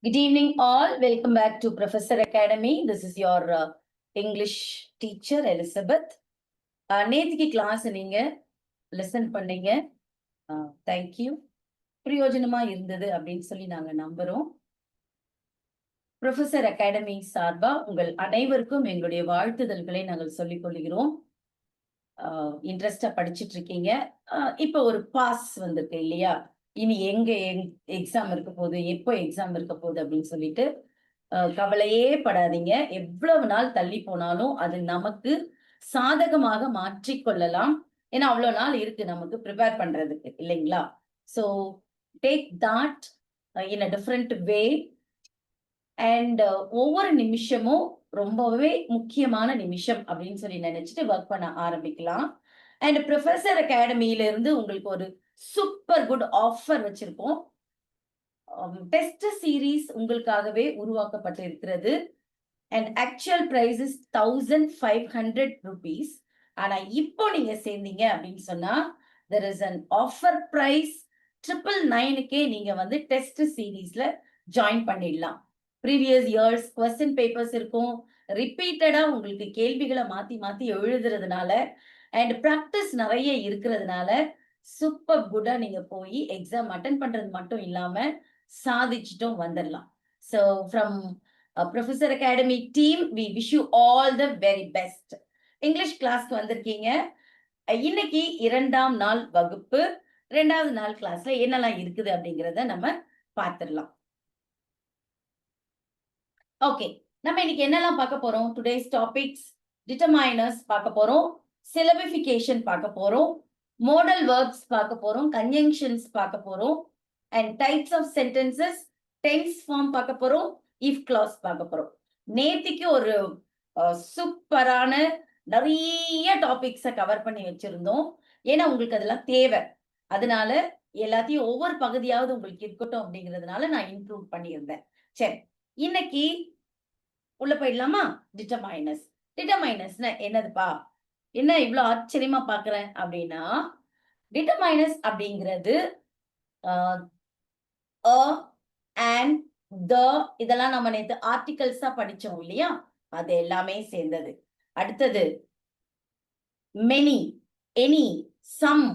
Good evening, all. Welcome back to Professor Academy. This is your English teacher, Elizabeth. நேத்திக்கு class நீங்க lesson பண்ணீங்க. Thank you. பிரயோஜனமா இருந்தது அப்படின்னு சொல்லி நாங்க நம்புறோம். ப்ரொஃபசர் அகாடமி சார்பா உங்கள் அனைவருக்கும் எங்களுடைய வாழ்த்துதல்களை நாங்கள் சொல்லிக் கொள்கிறோம். இன்ட்ரெஸ்டா படிச்சுட்டு இருக்கீங்க. இப்போ ஒரு பாஸ் வந்திருக்கு இல்லையா? இனி எங்க எக்ஸாம் இருக்க போகுது, எப்போ எக்ஸாம் இருக்க போகுது அப்படின்னு சொல்லிட்டு கவலையே படாதீங்க. எவ்வளவு நாள் தள்ளி போனாலும் அது நமக்கு சாதகமாக மாற்றிக்கொள்ளலாம். ஏன்னா அவ்வளவு நாள் இருக்கு நமக்கு ப்ரிப்பேர் பண்றதுக்கு இல்லைங்களா? So take that in a different way. And ஒவ்வொரு நிமிஷமும் ரொம்பவே முக்கியமான நிமிஷம் அப்படின்னு சொல்லி நினைச்சிட்டு ஒர்க் பண்ண ஆரம்பிக்கலாம். அண்ட் ப்ரொஃபசர் அகாடமியில இருந்து உங்களுக்கு ஒரு சூப்பர் குட் ஆஃபர் வச்சிருக்கோம். டெஸ்ட் சீரீஸ் உங்களுக்காகவே உருவாக்கப்பட்டு இருக்கிறது. And actual price is 1500 rupees. ஆனா இப்போ நீங்க சேர்ந்தீங்க அப்படின்னு சொன்னா there is an offer price 999க்கே நீங்க வந்து டெஸ்ட் சீரீஸ்ல ஜாயின் பண்ணிடலாம். ப்ரீவியஸ் இயர்ஸ் கொஸ்டின் பேப்பர்ஸ் இருக்கும். ரிப்பீட்டடா உங்களுக்கு கேள்விகளை மாத்தி மாத்தி எழுதுறதுனால அண்ட் ப்ராக்டிஸ் நிறைய இருக்கிறதுனால சூப்பர் குட்டா நீங்க போய் எக்ஸாம் அட்டன் பண்றது மட்டும் இல்லாம சாதிச்சுட்டும் வந்துடலாம். So from Professor Academy team we wish you all the very best. English கிளாஸ்க்கு வந்திருக்கீங்க. இன்னைக்கு 2ஆம் நாள் வகுப்பு. 2வது நாள் கிளாஸ்ல என்னெல்லாம் இருக்குது அப்படிங்கிறத நம்ம பார்த்துடலாம். ஓகே, நம்ம இன்னைக்கு என்னெல்லாம் பார்க்க போறோம்? டுடேஸ் டாபிக்ஸ் டிட்டர்மைனர்ஸ் பார்க்க போறோம், சிலபிஃபிகேஷன் பார்க்க போறோம், மோடல் வெர்ப்ஸ் பார்க்க போறோம், கன்ஜங்ஷன்ஸ் பார்க்க போறோம், and types of sentences, tense form பார்க்க போறோம், இஃப் கிளாஸ் பார்க்க போறோம். நேத்திக்கு ஒரு சூப்பரான நிறைய டாபிக்ஸை கவர் பண்ணி வச்சிருந்தோம். ஏன்னா உங்களுக்கு அதெல்லாம் தேவை. அதனால எல்லாத்தையும் ஒவ்வொரு பகுதியாவது உங்களுக்கு இருக்கட்டும் அப்படிங்கிறதுனால நான் இன்க்ளூட் பண்ணியிருந்தேன். சரி, இன்னைக்கு உள்ள போயிடலாமா? டிட்டர்மைனர்ஸ். டிட்டர்மைனர்ஸ்னா என்னதுப்பா? என்ன இவ்வளவு ஆச்சரியமா பாக்குறேன் அப்படின்னா, டிட்டர்மைனர்ஸ் அப்படிங்கிறது and the இதெல்லாம் நம்ம நேத்து ஆர்டிகல்ஸா படிச்சோம் இல்லையா? அது எல்லாமே சேர்ந்தது. அடுத்தது many, any, some,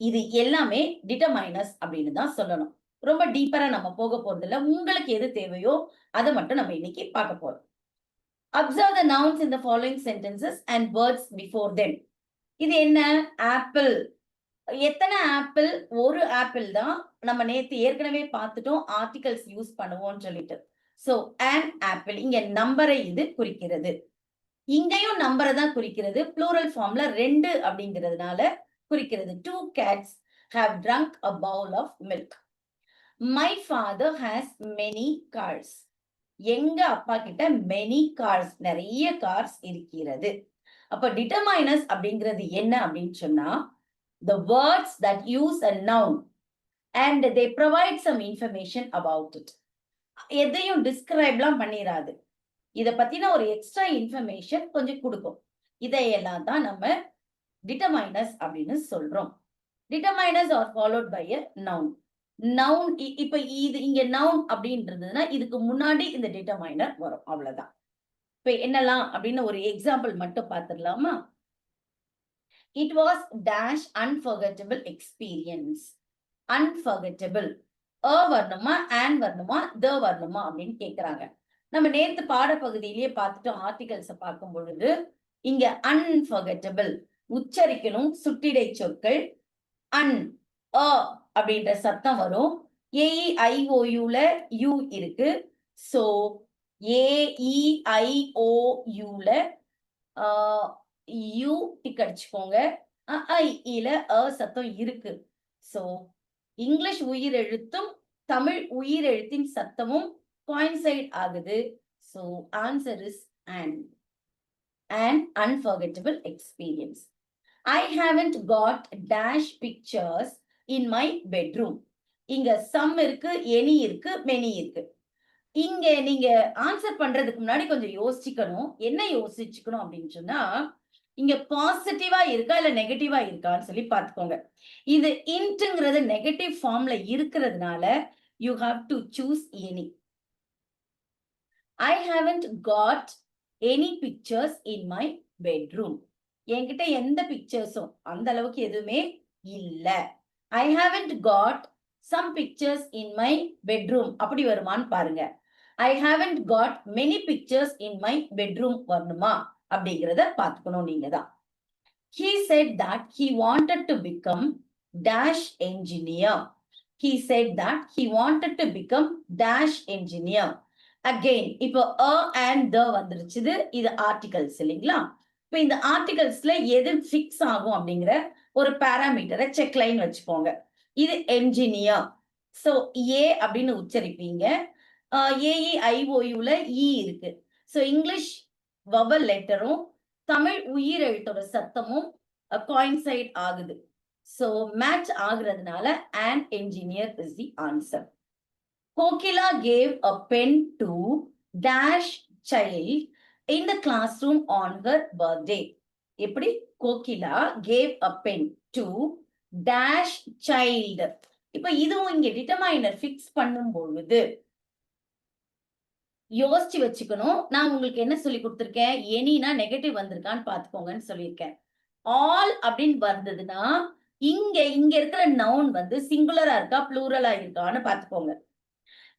இது எல்லாமே டிட்டர்மைனர்ஸ் அப்படின்னு தான் சொல்லணும். ரொம்ப டீப்பரா நம்ம போக போறது இல்ல. உங்களுக்கு எது தேவையோ அதை மட்டும் நம்ம இன்னைக்கு பார்க்க போறோம். Observe the nouns in the following sentences and words before them. இது என்ன? ஆப்பிள். எத்தனை ஆப்பிள்? ஒரு ஆப்பிள் தான். நம்ம நேத்து ஏற்கனவே பார்த்துட்டோம் ஆர்டிகல்ஸ் யூஸ் பண்ணுவோம்னு சொல்லிட்டு. சோ an ஆப்பிள் இங்க நம்பரை இது குறிக்கிறது. இங்கேயும் நம்பரை தான் குறிக்கிறது. ப்ளூரல் ஃபார்ம்ல 2 அப்படிங்கிறதுனால குறிக்கிறது. 2 cats have drunk a bowl of milk. My father has many cars. எங்க அப்பா கிட்ட many cars, நிறைய கார்ஸ் இருக்கிறது. அப்ப டிட்டர்மைனர்ஸ் அப்படிங்கிறது என்ன அப்படின்னு சொன்னா, the words that use a noun and they provide some information about it. எதையும் டிஸ்கிரைப்லாம் பண்ணிராது. இத பத்தின ஒரு எக்ஸ்ட்ரா இன்ஃபர்மேஷன் கொஞ்சம் கொடுக்கும். இதையெல்லாம் தான் நம்ம டிட்டர்மைனர்ஸ் அப்படின்னு சொல்றோம். Determiners are followed by a noun. Noun இப்ப இது இங்க நவுன் அப்படின்றதுன்னா இதுக்கு முன்னாடி இந்த டிட்டர்மைனர் வரும், அவ்வளவுதான். இப்ப என்னலாம் அப்படின்னு ஒரு எக்ஸாம்பிள் மட்டும் பார்த்துடலாமா? It was dash unforgettable experience. Unforgettable வரணுமா, and வரணுமா, the வரணுமா அப்படின்னு கேக்குறாங்க. நம்ம நேத்து பாடப்பகுதியிலேயே பார்த்துட்டோம். ஆர்டிகல்ஸ பார்க்கும் பொழுது இங்க unforgettable உச்சரிக்கணும். சுட்டிடை சொற்கள் அன் அப்படின்ற சத்தம் வரும். AEIOUல யூ இருக்கு. சோ AEIOUல யூ டிக் அடிச்சுக்கோங்க. IEல சத்தம் இருக்கு. சோ இங்கிலீஷ் உயிர் எழுத்தும் தமிழ் உயிர் எழுத்தின் சத்தமும் coincide ஆகுது. So answer is an unforgettable experience. I haven't got dash pictures in my bedroom. இங்க some இருக்கு, any இருக்கு, many இருக்கு. இங்க நீங்க ஆன்சர் பண்றதுக்கு முன்னாடி கொஞ்சம் யோசிச்சுக்கணும். என்ன யோசிச்சுக்கணும் அப்படின்னு சொன்னா, இங்க பாசிட்டிவா இருக்கா இல்ல நெகட்டிவா இருக்கான்னு சொல்லி பார்த்துக்கோங்க. இது இன்ட்ங்கிறது நெகட்டிவ் ஃபார்ம்ல இருக்கிறதுனால you have to choose any. I haven't got any pictures in my bedroom. என்கிட்ட எந்த பிக்சர்ஸும் அந்த அளவுக்கு எதுவுமே இல்ல. I haven't got some pictures in my bedroom. அப்படி வருமான்னு பாருங்க. I haven't got many pictures in my bedroom வரணுமா அப்படிங்கிறத பார்த்துக்கணும் நீங்க தான். He said that he wanted to become dash engineer. He said that he wanted to become dash engineer. Again, இப்போ a and the வந்துருச்சு. இது ஆர்டிகல்ஸ் இல்லைங்களா? இப்போ இந்த ஆர்டிகல்ஸ்ல எது ஃபிக்ஸ் ஆகும் அப்படிங்கிற ஒரு பாராமீட்டரை செக் லைன் வச்சுக்கோங்க. இது என்ஜினியர். ஸோ ஏ அப்படின்னு உச்சரிப்பீங்க. AEIOUல இ இருக்கு. ஸோ இங்கிலீஷ் வவல் லெட்டரும் தமிழ் உயிரெழுத்தோட சத்தமும் coincide ஆகுது. So match ஆகுறதுனால an engineer is the answer. Kokila gave a pen to dash child in the classroom on her birthday. எப்படி Kokila gave a pen to dash child. இப்ப இதுவும் இங்க டிட்டர்மைனர் fix பண்ணும் பொழுது யோசிச்சு வச்சுக்கணும். நான் உங்களுக்கு என்ன சொல்லி கொடுத்திருக்கேன், எனினா நெகட்டிவ் வந்திருக்கான்னு பாத்துக்கோங்கன்னு சொல்லியிருக்கேன். ஆல் அப்படின்னு வந்ததுன்னா இங்க இருக்கிற நவுன் வந்து சிங்குலரா இருக்கா ப்ளூரலா இருக்கான்னு பாத்துக்கோங்க.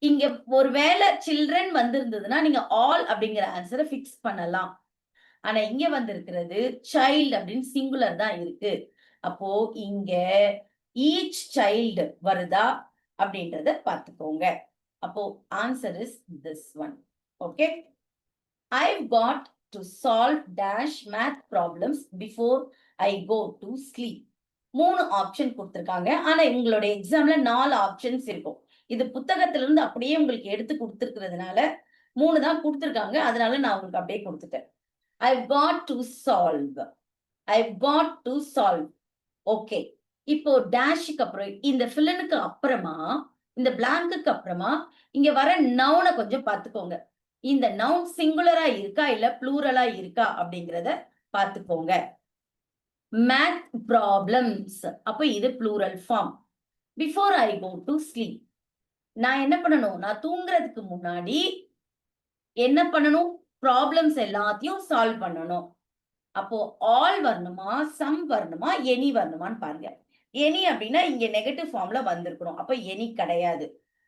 இங்க ஒருவேளை சில்ட்ரன் வந்திருந்ததுன்னா நீங்க ஆல் அப்படிங்கிற ஆன்சரை பிக்ஸ் பண்ணலாம். ஆனா இங்க வந்திருக்கிறது சைல்டு அப்படின்னு சிங்குலர் தான் இருக்கு. அப்போ இங்க ஈச் சைல்டு வருதா அப்படின்றத பாத்துக்கோங்க. அப்போ answer is this one. Okay, I've got to solve dash math problems before I go to sleep. 3 option கொடுத்திருக்காங்க. ஆனா உங்களோட எக்ஸாம்ல 4 ஆப்ஷன்ஸ் இருக்கும். இது புத்தகத்துல இருந்து அப்படியே உங்களுக்கு எடுத்து கொடுத்திருக்கிறதுனால 3 தான் கொடுத்திருக்காங்க. அதனால நான் உங்களுக்கு அப்படியே கொடுத்துட்டேன். I've got to solve. I've got to solve. Okay, இப்போ டேஷுக்கு அப்புறம் இந்த ஃபில்லனுக்கு அப்புறமா இந்த பிளாங்குக்கு அப்புறமா இங்க வர நவுனை கொஞ்சம் பார்த்துக்கோங்க. இந்த நவுன் சிங்குலரா இருக்கா இல்ல ப்ளூரலா இருக்கா அப்படிங்கிறத பார்த்துக்கோங்க. மேத் ப்ராப்ளம்ஸ், அப்ப இது plural form. Before I go to sleep, நான் என்ன பண்ணணும், நான் தூங்குறதுக்கு முன்னாடி என்ன பண்ணணும், ப்ராப்ளம்ஸ் எல்லாத்தையும் சால்வ் பண்ணணும். அப்போ ஆல் வரணுமா, சம் வரணுமா, எனி வரணுமான்னு பாருங்க. எனி அப்படின்னா இங்க நெகட்டிவ் ஃபார்ம்ல வந்திருக்கணும். அப்ப எனி கிடையாது.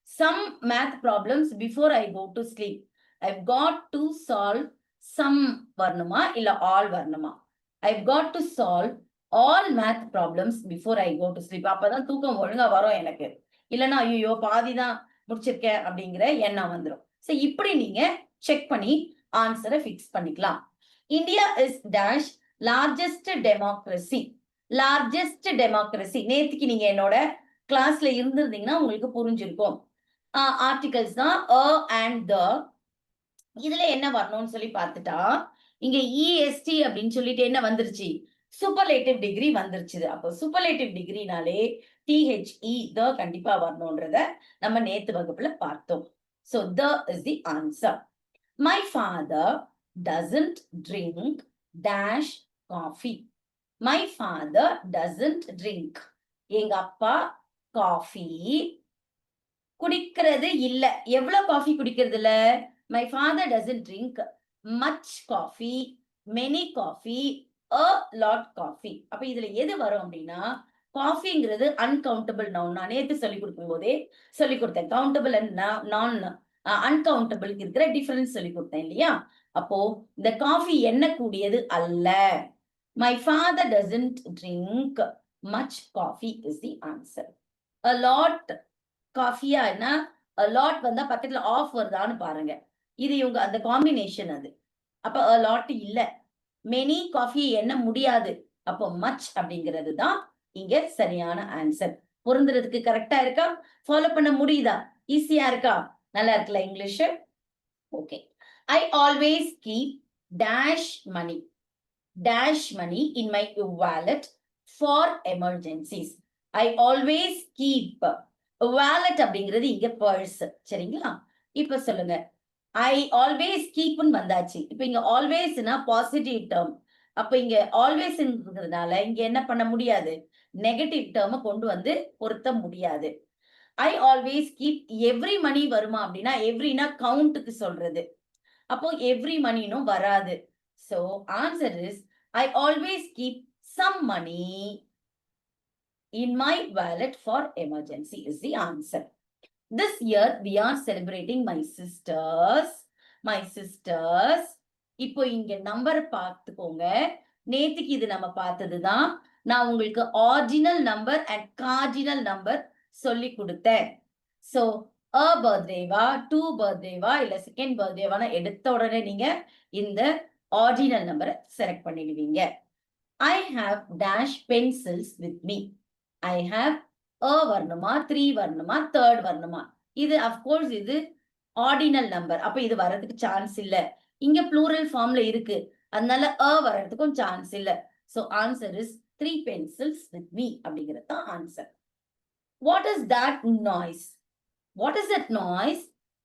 Some math problems before I go to sleep, I've got to solve some வரணுமா இல்ல ஆல் வரணுமா? I've got to solve all math problems before I go to sleep. அப்பதான் தூக்கம் ஒழுங்கா வரும் எனக்கு. இல்லைன்னா ஐயோ பாதி தான் முடிச்சிருக்கேன் அப்படிங்கிற எண்ணம் வந்துடும். சோ இப்படி நீங்க செக் பண்ணி ஆன்சரை ஃபிக்ஸ் பண்ணிக்கலாம். India is dash largest democracy. Largest democracy நேத்துக்கு நீங்க என்னோட கிளாஸ்ல இருந்திருந்தீங்கன்னா உங்களுக்கு புரிஞ்சிருக்கும். ஆர்டிகல்ஸ் தான் அ அண்ட் த. இதுல என்ன வரணும்னு சொல்லி பார்த்துட்டா இங்க இஎஸ்டி அப்படின்னு சொல்லிட்டு என்ன வந்துருச்சு, சூப்பர்லேட்டிவ் டிகிரி வந்துருச்சு. அப்போ சூப்பர்லேட்டிவ் டிகிரினாலே டிஹெச்இ த கண்டிப்பா வரணும்ன்றத நம்ம நேத்து வகுப்புல பார்த்தோம். So the is the answer. My father doesn't drink dash coffee. My father doesn't drink, எங்க அப்பா காஃபி குடிக்கிறது இல்ல. எவ்வளவு காஃபி குடிக்கிறது இல்ல? My father doesn't drink much coffee, many coffee, a lot coffee. அப்ப இதுல எது வரும் அப்படின்னா காஃபிங்கிறது அன்கவுண்டபிள் நவுன். நான் நேத்து சொல்லிக் கொடுக்கும் போதே சொல்லிக் கொடுத்தேன். கவுண்டபிள் அண்ட் நான் அன்கவுண்டபிள் இருக்கிற டிஃபரன்ஸ் சொல்லி கொடுத்தேன் இல்லையா? அப்போ இந்த காஃபி எண்ணக்கூடியது அல்ல. My father doesn't drink much coffee is the answer. A lot காஃபியா என்ன, a lot வந்தா பக்கத்துல ஆஃப் வருதான்னு பாருங்க. இது இவங்க அந்த காம்பினேஷன் அது. அப்ப a lot இல்ல. many காஃபி என்ன முடியாது. அப்போ மச் அப்படிங்கிறது தான் இங்க சரியான ஆன்சர். பொருந்துறதுக்கு கரெக்டா இருக்கா? ஃபாலோ பண்ண முடியுதா? ஈஸியா இருக்கா? நல்லா இருக்குல்ல English? Okay. I always keep dash money in my wallet for emergencies. I always keep. Wallet அப்படிங்கிறது இங்க பர்ஸ். சரிங்களா? இப்ப சொல்லுங்க, ஐ ஆல்வேஸ் கீப்னு வந்தாச்சு. இப்ப இங்க ஆல்வேஸ்னா பாசிட்டிவ் டேர்ம். அப்ப இங்க ஆல்வேஸ் இருக்கிறதுனால இங்க என்ன பண்ண முடியாது, நெகட்டிவ் டேர்மை கொண்டு வந்து பொருத்த முடியாது. ஐ ஆல்வேஸ் கீப் எவ்ரி மணி வருமா அப்படின்னா எவ்ரினா கவுண்ட்டுக்கு சொல்றது. அப்போ எவ்ரி மணினும் வராது. So answer is I always keep some money in my wallet for emergency is the answer. This year we are celebrating my sisters. இப்போ இங்க நம்பர் பார்த்துக்கோங்க. நேத்துக்கு இது நம்ம பார்த்ததுதான். நான் உங்களுக்கு ordinal number and cardinal number சொல்லி கொடுத்தேன். சோ a பர்த்டேவா 2 பர்த்டேவா இல்ல செகண்ட் பர்த்டேவான எடுத்த உடனே நீங்க இந்த ஆர்டினல் நம்பரை செலக்ட் பண்ணிடுவீங்க. I have dash pencils with me. I have வரணுமா 3 வரணுமா 3rd வரணுமா? இது அஃப்கோர்ஸ் இது ஆர்டினல் நம்பர். அப்ப இது வர்றதுக்கு சான்ஸ் இல்ல. இங்க ப்ளூரல் ஃபார்ம்ல இருக்கு. அதனால வர்றதுக்கும் சான்ஸ் இல்ல. So answer is 3 pencils with me அப்படிங்கிறது தான் answer. What is that noise? What is that noise?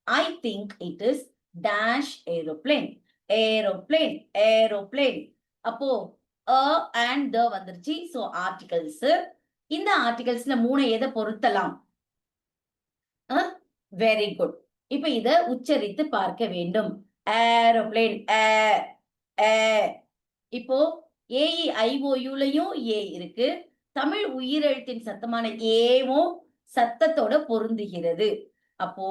I think it is dash aeroplane. Aeroplane. அப்போ and the வந்துருச்சு. So articles. இந்த ஆர்டிகல்ஸ்ல 3 எதை பொருத்தலாம்? Very good. இப்ப இத உச்சரித்து பார்க்க வேண்டும். ஏரோப்ளேன். இப்போ AEIOUலயும் ஏ இருக்கு. தமிழ் உயிரெழுத்தின் சத்தமான ஏவும் சத்தத்தோட பொருந்துகிறது. அப்போ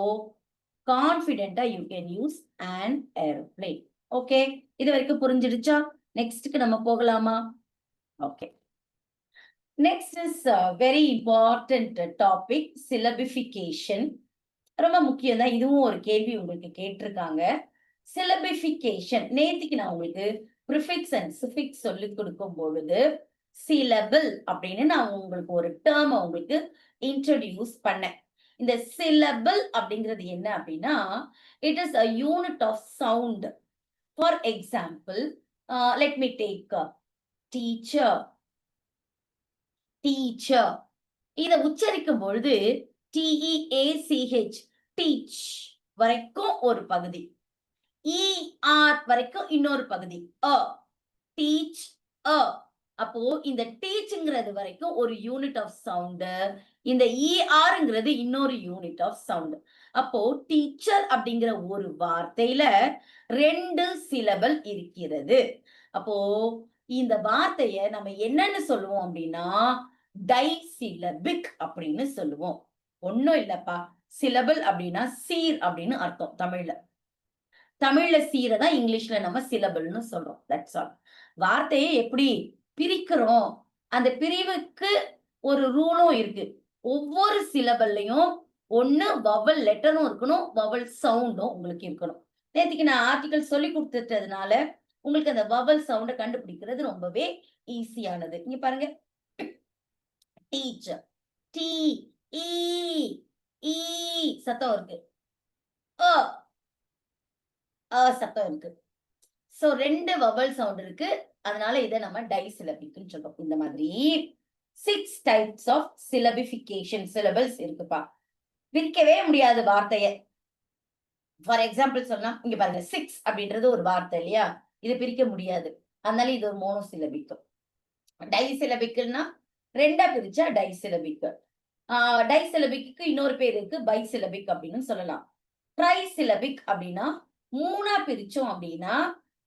கான்பிடென்டா you can use an aeroplane. Okay, இது வரைக்கும் புரிஞ்சிடுச்சா? நெக்ஸ்ட்க்கு நம்ம போகலாமா? Okay. Next is very important topic syllabification. ரொம்ப முக்கியம் தான். இதுவும் ஒரு கேள்வி உங்களுக்கு கேட்டிருக்காங்க. சிலபிஃபிகேஷன். நேத்திக்கு நான் உங்களுக்கு ப்ரிஃபிக்ஸ் அண்ட் சுஃபிக்ஸ் சொல்லி கொடுக்கும் பொழுது சிலபிள் அப்படின்னு நான் உங்களுக்கு ஒரு டேர்ம் உங்களுக்கு இன்ட்ரோடியூஸ் பண்ணேன். இந்த சிலபிள் அப்படிங்கிறது என்ன அப்படின்னா, it is a unit of sound. For example, let me take teacher. இத உச்சரிக்கும் பொழுது TEACH டீச் வரைக்கும் ஒரு பகுதி, ER வரைக்கும் இன்னொரு பகுதி, டீச். அப்போ இந்த டீச்ங்கிறது வரைக்கும் ஒரு யூனிட் ஆஃப் சவுண்ட், இந்த ERங்கிறது இன்னொரு யூனிட் ஆஃப் சவுண்ட். அப்போ டீச்சர் அப்படிங்கிற ஒரு வார்த்தையில 2 சிலபல் இருக்கிறது. அப்போ இந்த வார்த்தைய நம்ம என்னன்னு சொல்லுவோம் அப்படின்னா டைசிலபிக் அப்படின்னு சொல்லுவோம். ஒண்ணும் இல்லப்பா, சிலபிள் அப்படின்னா சீர் அப்படின்னு அர்த்தம். தமிழ்ல சீரை தான் இங்கிலீஷ்ல நம்ம சிலபிள்னு சொல்றோம். That's all. வார்த்தையை எப்படி பிரிக்கிறோம், அந்த பிரிவுக்கு ஒரு ரூலும் இருக்கு. ஒவ்வொரு சிலபிள்லையும் ஒண்ணு வவல் லெட்டரும் இருக்கணும், வவல் சவுண்டும் உங்களுக்கு இருக்கணும். நேற்றுக்கு நான் ஆர்டிகல் சொல்லி கொடுத்துட்டதுனால உங்களுக்கு அந்த வவல் சவுண்ட கண்டுபிடிக்கிறது ரொம்பவே ஈஸியானது. இங்க பாருங்க, டீச்சர், டி ஈ சத்தம் இருக்கு, சத்தம் இருக்கு. சோ 2 வவல் சவுண்ட் இருக்கு. அதனால இதை நம்ம டைசிலபிக்னு சொல்றோம். இந்த மாதிரி 6 டைப்ஸ் ஆஃப் சிலபிஃபிகேஷன் சிலபிள்ஸ் இருக்குப்பா. பிரிக்கவே முடியாது வார்த்தைய. ஃபார் எக்ஸாம்பிள் சொன்னா இங்க பாருங்க, 6 அப்படின்றது ஒரு வார்த்தை இல்லையா, இது பிரிக்க முடியாது. அதனால இது ஒரு மோனோசிலபிக். டைசிலபிக்னா 2 பிரிச்சா டைசிலபிக். டைசிலபிக்கு இன்னொரு பேர் இருக்கு, பைசிலபிக் அப்படின்னு சொல்லலாம். ட்ரைசிலபிக் அப்படின்னா 3 பிரிச்சோம் அப்படின்னா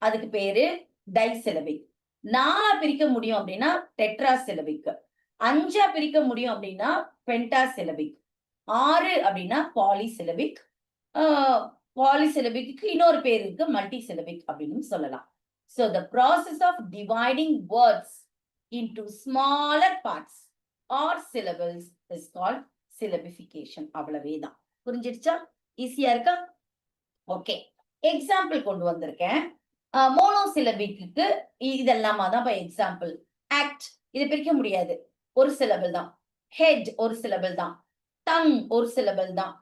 அதுக்கு பேரு டைசிலபிக். 4 பிரிக்க முடியும் அப்படின்னா டெட்ராசிலபிக். 5 பிரிக்க முடியும் அப்படின்னா பென்டாசிலபிக். 6 அப்படின்னா பாலிசிலபிக். பாலிசிலபிக்கு இன்னொரு பேர் இருக்கு, மல்டிசிலபிக் அப்படின்னு சொல்லலாம். So the process of dividing words into smaller parts or syllables is called syllabification. அவ்வளவேதான். புரிஞ்சிடுச்சா? ஈஸியா இருக்கா? ஓகே, எக்ஸாம்பிள் கொண்டு வந்திருக்கேன். மோனோசிலபிக்கு இதெல்லாமா தான் எக்ஸாம்பிள். ஆக்ட், இது பிரிக்க முடியாது, ஒரு சிலபிள் தான். ஹெட் ஒரு சிலபிள் தான். டங் ஒரு சிலபிள் தான்.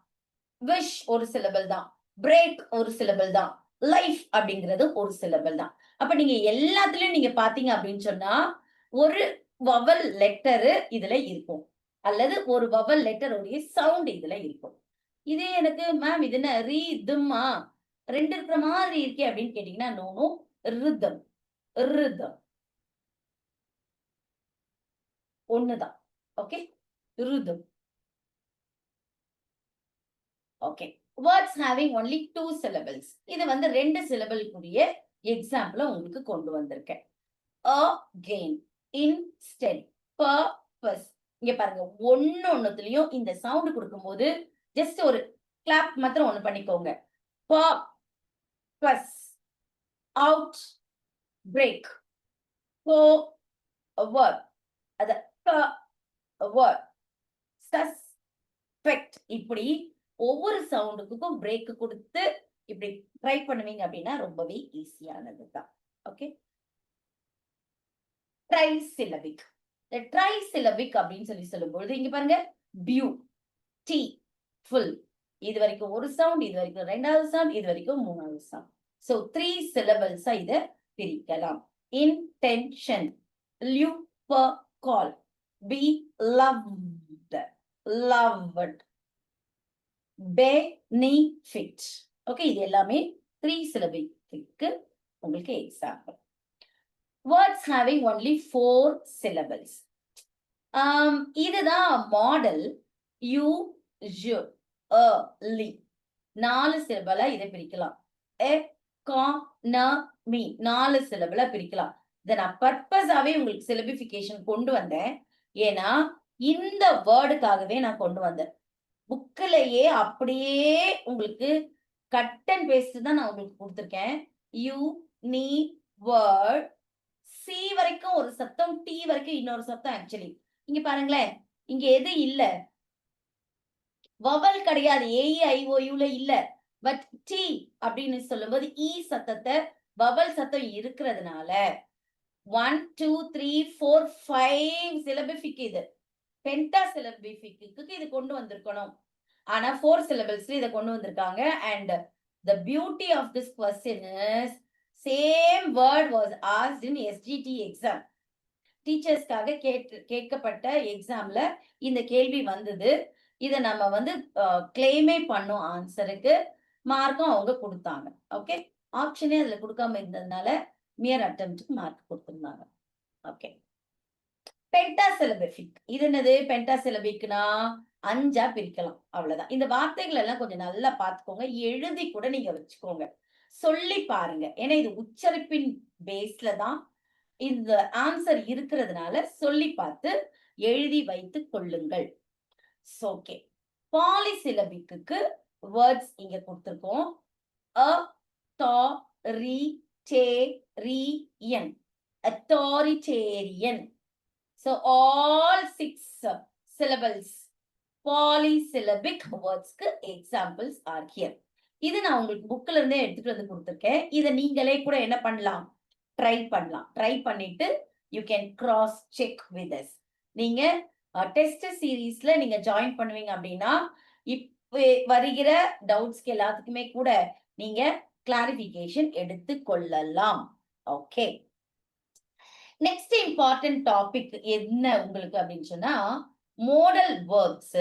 விஷ் ஒரு சிலபிள் தான். பிரேக் ஒரு சிலபிள் தான். லைஃப் அப்படிங்கிறது ஒரு சிலபிள் தான். அப்ப நீங்க எல்லாத்துலயும் நீங்க பாத்தீங்க அப்படின்னு சொன்னா ஒரு வவல் லெட்டரு இதுல இருக்கும், அல்லது ஒரு வவல் லெட்டருடைய சவுண்ட் இதுல இருக்கும். இதே எனக்கு மேம் இது என்ன ரீதமா 2 இருக்கிற மாதிரி இருக்கே அப்படின்னு கேட்டீங்கன்னா நோ, ரிதம். ரிதம் ஒண்ணுதான். Okay, rhythm. Okay, words having only 2 syllables. இது வந்து 2 syllableக்குரிய எக்ஸாம்பிள உங்களுக்கு கொண்டு வந்திருக்கேன். again, instead, purpose. இங்க பாருங்க ஒண்ணுத்துலயும் இந்த சவுண்ட் கொடுக்கும்போது ஜஸ்ட் ஒரு கிளாப் மாத்திரம் ஒண்ணு பண்ணிக்கோங்க. plus, out, break, word, அத word, suspect, இப்படி ஒவ்வொரு சவுண்டுக்கும் பிரேக் கொடுத்து இப்படி ட்ரை பண்ணுவீங்க அப்படின்னா ரொம்பவே ஈஸியானதுதான். ஓகே, ட்ரைசிலபிக். ட்ரைசிலபிக் அப்படின்னு சொல்லும்பொழுது இங்க பாருங்க, பியூட்டிஃபுல், இது வரைக்கும் ஒரு சவுண்ட், இது வரைக்கும் ரெண்டாவது சவுண்ட், இது வரைக்கும் மூணாவது சவுண்ட். சோ 3 syllables இத பிரிக்கலாம். Intention, call, be loved, loved, benefit. Okay, இது எல்லாமே 3 syllabic-க்கு உங்களுக்கு example. Words having only 4 syllables. இதுதான் மாடல் usually. 4 syllable இதை பிரிக்கலாம். economy 4 syllable பிரிக்கலாம். இதை நான் பர்பஸாவே உங்களுக்கு சிலபிஃபிகேஷன் கொண்டு வந்தேன். ஏன்னா இந்த வேர்டுக்காகவே நான் கொண்டு வந்தேன். புக்கிலேயே அப்படியே உங்களுக்கு கட் அண்ட் பேஸ்ட் தான் நான் உங்களுக்கு கொடுத்துருக்கேன். யூ நீ வேர்ட், சி வரைக்கும் ஒரு சத்தம், டி வரைக்கும் இன்னொரு சத்தம். ஆக்சுவலி இங்க பாருங்களேன், இங்க எது இல்ல, வவல் கிடையாது, AEIOUல இல்ல. பட் டி அப்படின்னு சொல்லும்போது இ சத்தத்தை, வவல் சத்தம் இருக்கிறதுனால 1 2 3 4 5 சிலபிஃபிக், இது பென்டா சிலபிஃபிக்கு இது கொண்டு வந்திருக்கணும். ஆனா 4 syllables இதை கொண்டு வந்திருக்காங்க. And the beauty of this question is same word was asked in SGT exam. டீச்சர்ஸ்க்காக கேட்கப்பட்ட எக்ஸாம்ல இந்த கேள்வி வந்தது. இதை நம்ம வந்து கிளைமே பண்ணோம், ஆன்சருக்கு மார்க்கும் அவங்க கொடுத்தாங்க. ஓகே, ஆப்ஷனே அதுல கொடுக்காம இருந்ததுனால மியர் அட்டெம்ப்ட்க்கு மார்க் கொடுத்திருந்தாங்க. ஓகே, பென்டாசிலபிக். இது என்னது? பென்டாசிலபிக்னா 5ஆ பிரிக்கலாம், அவ்வளவுதான். இந்த வார்த்தைகள் எல்லாம் கொஞ்சம் நல்லா பார்த்துக்கோங்க, எழுதி கூட நீங்க வச்சுக்கோங்க, சொல்லி பாருங்க. ஏன்னா இது உச்சரிப்பின் பேஸ்ல தான் இந்த ஆன்சர் இருக்கிறதுனால சொல்லி பார்த்து எழுதி வைத்துக் கொள்ளுங்கள். ஓகே, பாலிசிலபிக்கு வேர்ட்ஸ் இங்க கொடுத்திருக்கோம். authoritarian, authoritarian. So all 6 syllables polysyllabic words-க்கு examples are here. இது நான் உங்களுக்கு புக்ல இருந்தே எடுத்துட்டு வந்து கொடுத்திருக்கேன். இதை நீங்களே கூட என்ன பண்ணலாம், ட்ரை பண்ணலாம். ட்ரை பண்ணிட்டு you can cross check with us. நீங்க டெஸ்ட் சீரீஸ்ல நீங்க ஜாயின் பண்ணுவீங்க அப்படின்னா இப்ப வருகிற டவுட்ஸ்க்கு எல்லாத்துக்குமே கூட நீங்க கிளாரிபிகேஷன் எடுத்து கொள்ளலாம். ஓகே, நெக்ஸ்ட் இம்பார்ட்டன்ட் டாபிக் என்ன உங்களுக்கு அப்படின்னு சொன்னா மோடல் வேர்ப்ஸ்.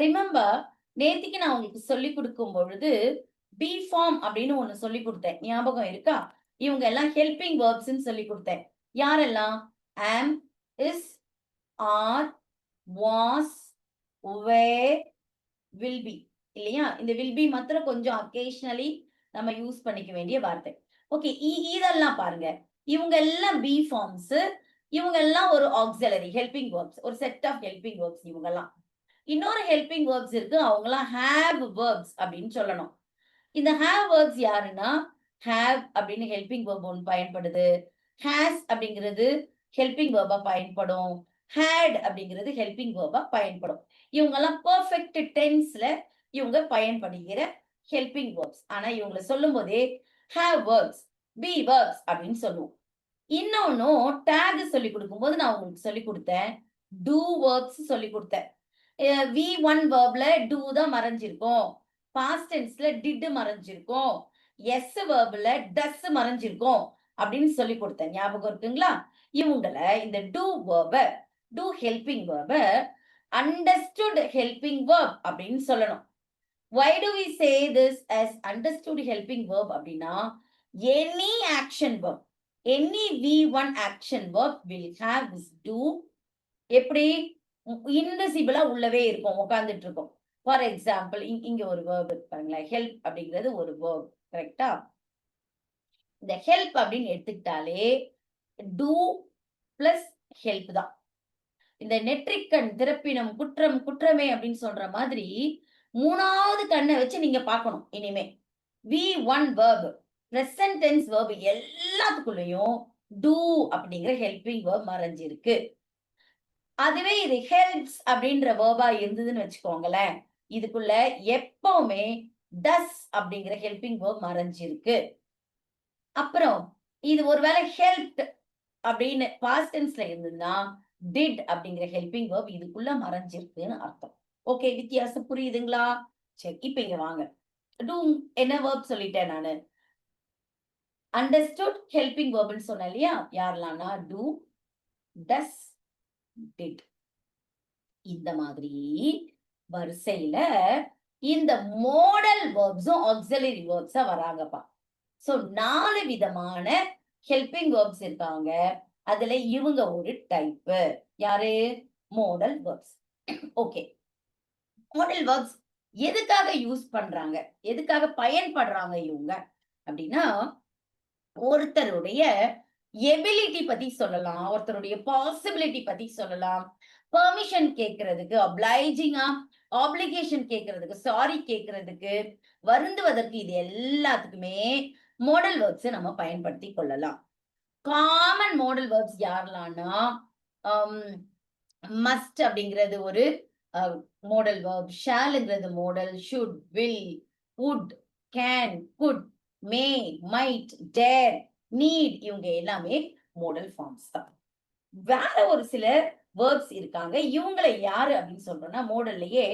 ரிமெம்பர், நேத்திக்கு நான் உங்களுக்கு சொல்லி கொடுக்கும் பொழுது பி ஃபார்ம் அப்படின்னு ஒண்ணு சொல்லி கொடுத்தேன், ஞாபகம் இருக்கா? இவங்க எல்லாம் ஹெல்பிங் வேர்ப்ஸ் சொல்லி கொடுத்தேன். யாரெல்லாம்? Am, is, are, was, were, will be, இல்லையா? இந்த வில் பி மாத்திரம் கொஞ்சம் அக்கேஷனலி நம்ம யூஸ் பண்ணிக்க வேண்டிய வார்த்தை. ஓகே, இதெல்லாம் பாருங்க, இவங்க எல்லாம் பி ஃபார்ம்ஸ், இவங்க எல்லாம் ஒரு ஆக்ஸிலரி ஹெல்பிங் வேர்ப்ஸ், ஒரு செட் ஆஃப் ஹெல்பிங் வேர்ப்ஸ். இவங்க எல்லாம் இன்னொரு ஹெல்பிங் வேர்ப்ஸ் இருக்கு, அவங்கலாம் ஹேவ் வேர்ப்ஸ் அப்படின்னு சொல்லணும். இந்த ஹேவ் வேர்ப்ஸ் யாருன்னா, ஹேவ் அப்படின்னு ஹெல்பிங் வேர்ப் ஒன்று பயன்படுது, ஹேஸ் அப்படிங்கிறது ஹெல்பிங் வேர்பா பயன்படும், ஹேட் அப்படிங்கிறது ஹெல்பிங் வேர்பா பயன்படும். இவங்க எல்லாம் பெர்ஃபெக்ட் டென்ஸ்ல இவங்க பயன்படுகிற ஹெல்பிங் வேர்ப்ஸ். ஆனா இவங்களை சொல்லும் போதே ஹேவ் வேர்ப்ஸ், பி வேர்ப்ஸ் அப்படின்னு சொல்லுவோம். இன்னொன்னும் டேக் சொல்லி கொடுக்கும்போது நான் உங்களுக்கு சொல்லி கொடுத்தேன், டூ வேர்ப்ஸ் சொல்லி கொடுத்தேன். V1 வேர்ப்ல டூ தான் மறைஞ்சிருக்கும், பாஸ்ட் டென்ஸ்ல டிட் மறைஞ்சிருக்கும், எஸ் வேர்ப்ல டஸ் மறைஞ்சிருக்கும் அப்படின்னு சொல்லி கொடுத்தேன், ஞாபகம் இருக்குங்களா? இவங்களை இந்த டூ வேர்ப, டூ ஹெல்பிங் வேர்ப அண்டர்ஸ்டுட் ஹெல்பிங் வேர்ப் அப்படின்னு சொல்லணும். Why do we say this as understood helping verb அப்படின்னா, any action verb, any V1 action verb will have this do. எப்படி? இன்விசிபிளா உள்ளவே இருக்கும், உட்கார்ந்துட்டு இருக்கும். ஃபார் எக்ஸாம்பிள் இங்க ஒரு வேர்ப் இருக்கு பாருங்களேன், ஹெல்ப் அப்படிங்கிறது ஒரு வேர்ப், கரெக்டா? இந்த ஹெல்ப் அப்படின்னு எடுத்துக்கிட்டாலே டூ பிளஸ் ஹெல்ப் தான். இந்த நெற்றிக்கண் திறப்பினம் குற்றம் குற்றமே அப்படின்னு சொல்ற மாதிரி 3வது கண்ணை வச்சு நீங்க பார்க்கணும் இனிமே. V1 verb, present tense verb எல்லாத்துக்குள்ளயும் do அப்படிங்கிற ஹெல்பிங் verb மறைஞ்சிருக்கு. அதுவே இது helps அப்படின்ற verb இருந்ததுன்னு வச்சுக்கோங்களேன், இதுக்குள்ள எப்பவுமே does அப்படிங்கிற ஹெல்பிங் verb மறைஞ்சிருக்கு. அப்புறம் இது ஒருவேளை helped அப்படின்னு பாஸ்ட் டென்ஸ்ல இருந்ததுன்னா did அப்படிங்கிற ஹெல்பிங் verb இதுக்குள்ள மறைஞ்சிருக்குன்னு அர்த்தம். ஓகே, வித்தியாசம் புரியுதுங்களா? சரி, இப்ப இங்க வாங்க. do என்ன verb சொல்லிட்டேன் நானு. understood ஹெல்பிங் verb சொன்னேன் இல்லையா? யாரெல்லாம்னா do, does, did. இந்த மாதிரி வரிசையில இந்த மாடல் verbsம் auxiliary verbs வராங்கப்பா. சோ 4 விதமான ஹெல்பிங் verbs இருக்காங்க. அதுல இவங்க ஒரு டைப். யாரு? Model verbs. Okay, model verbs எதுக்காக யூஸ் பண்றாங்க, எதுக்காக பயன்படுறாங்க இவங்க அப்படின்னா, ஒருத்தருடைய எபிலிட்டி பத்தி சொல்லலாம், ஒருத்தருடைய பாசிபிலிட்டி பத்தி சொல்லலாம், பெர்மிஷன் கேட்கறதுக்கு, அப்ளைஜிங்கா ஆப்ளிகேஷன் கேட்கறதுக்கு, சாரி கேட்கறதுக்கு, வருந்துவதற்கு, இது எல்லாத்துக்குமே மாடல் verbs நம்ம பயன்படுத்தி கொள்ளலாம். காமன் மாடல் verbs யாரெல்லாம்னா மஸ்ட் அப்படிங்கிறது ஒரு மாடல் verb, ஷால்ங்கிறது modal, should, will, would, can, could, may, might, dare, need, இவங்க எல்லாமே மாடல் ஃபார்ம்ஸ் தான். வேற ஒரு சில வேர்ப்ஸ் இருக்காங்க. இவங்களை யாரு அப்படின்னு சொல்றோம்னா, மாடல்லையே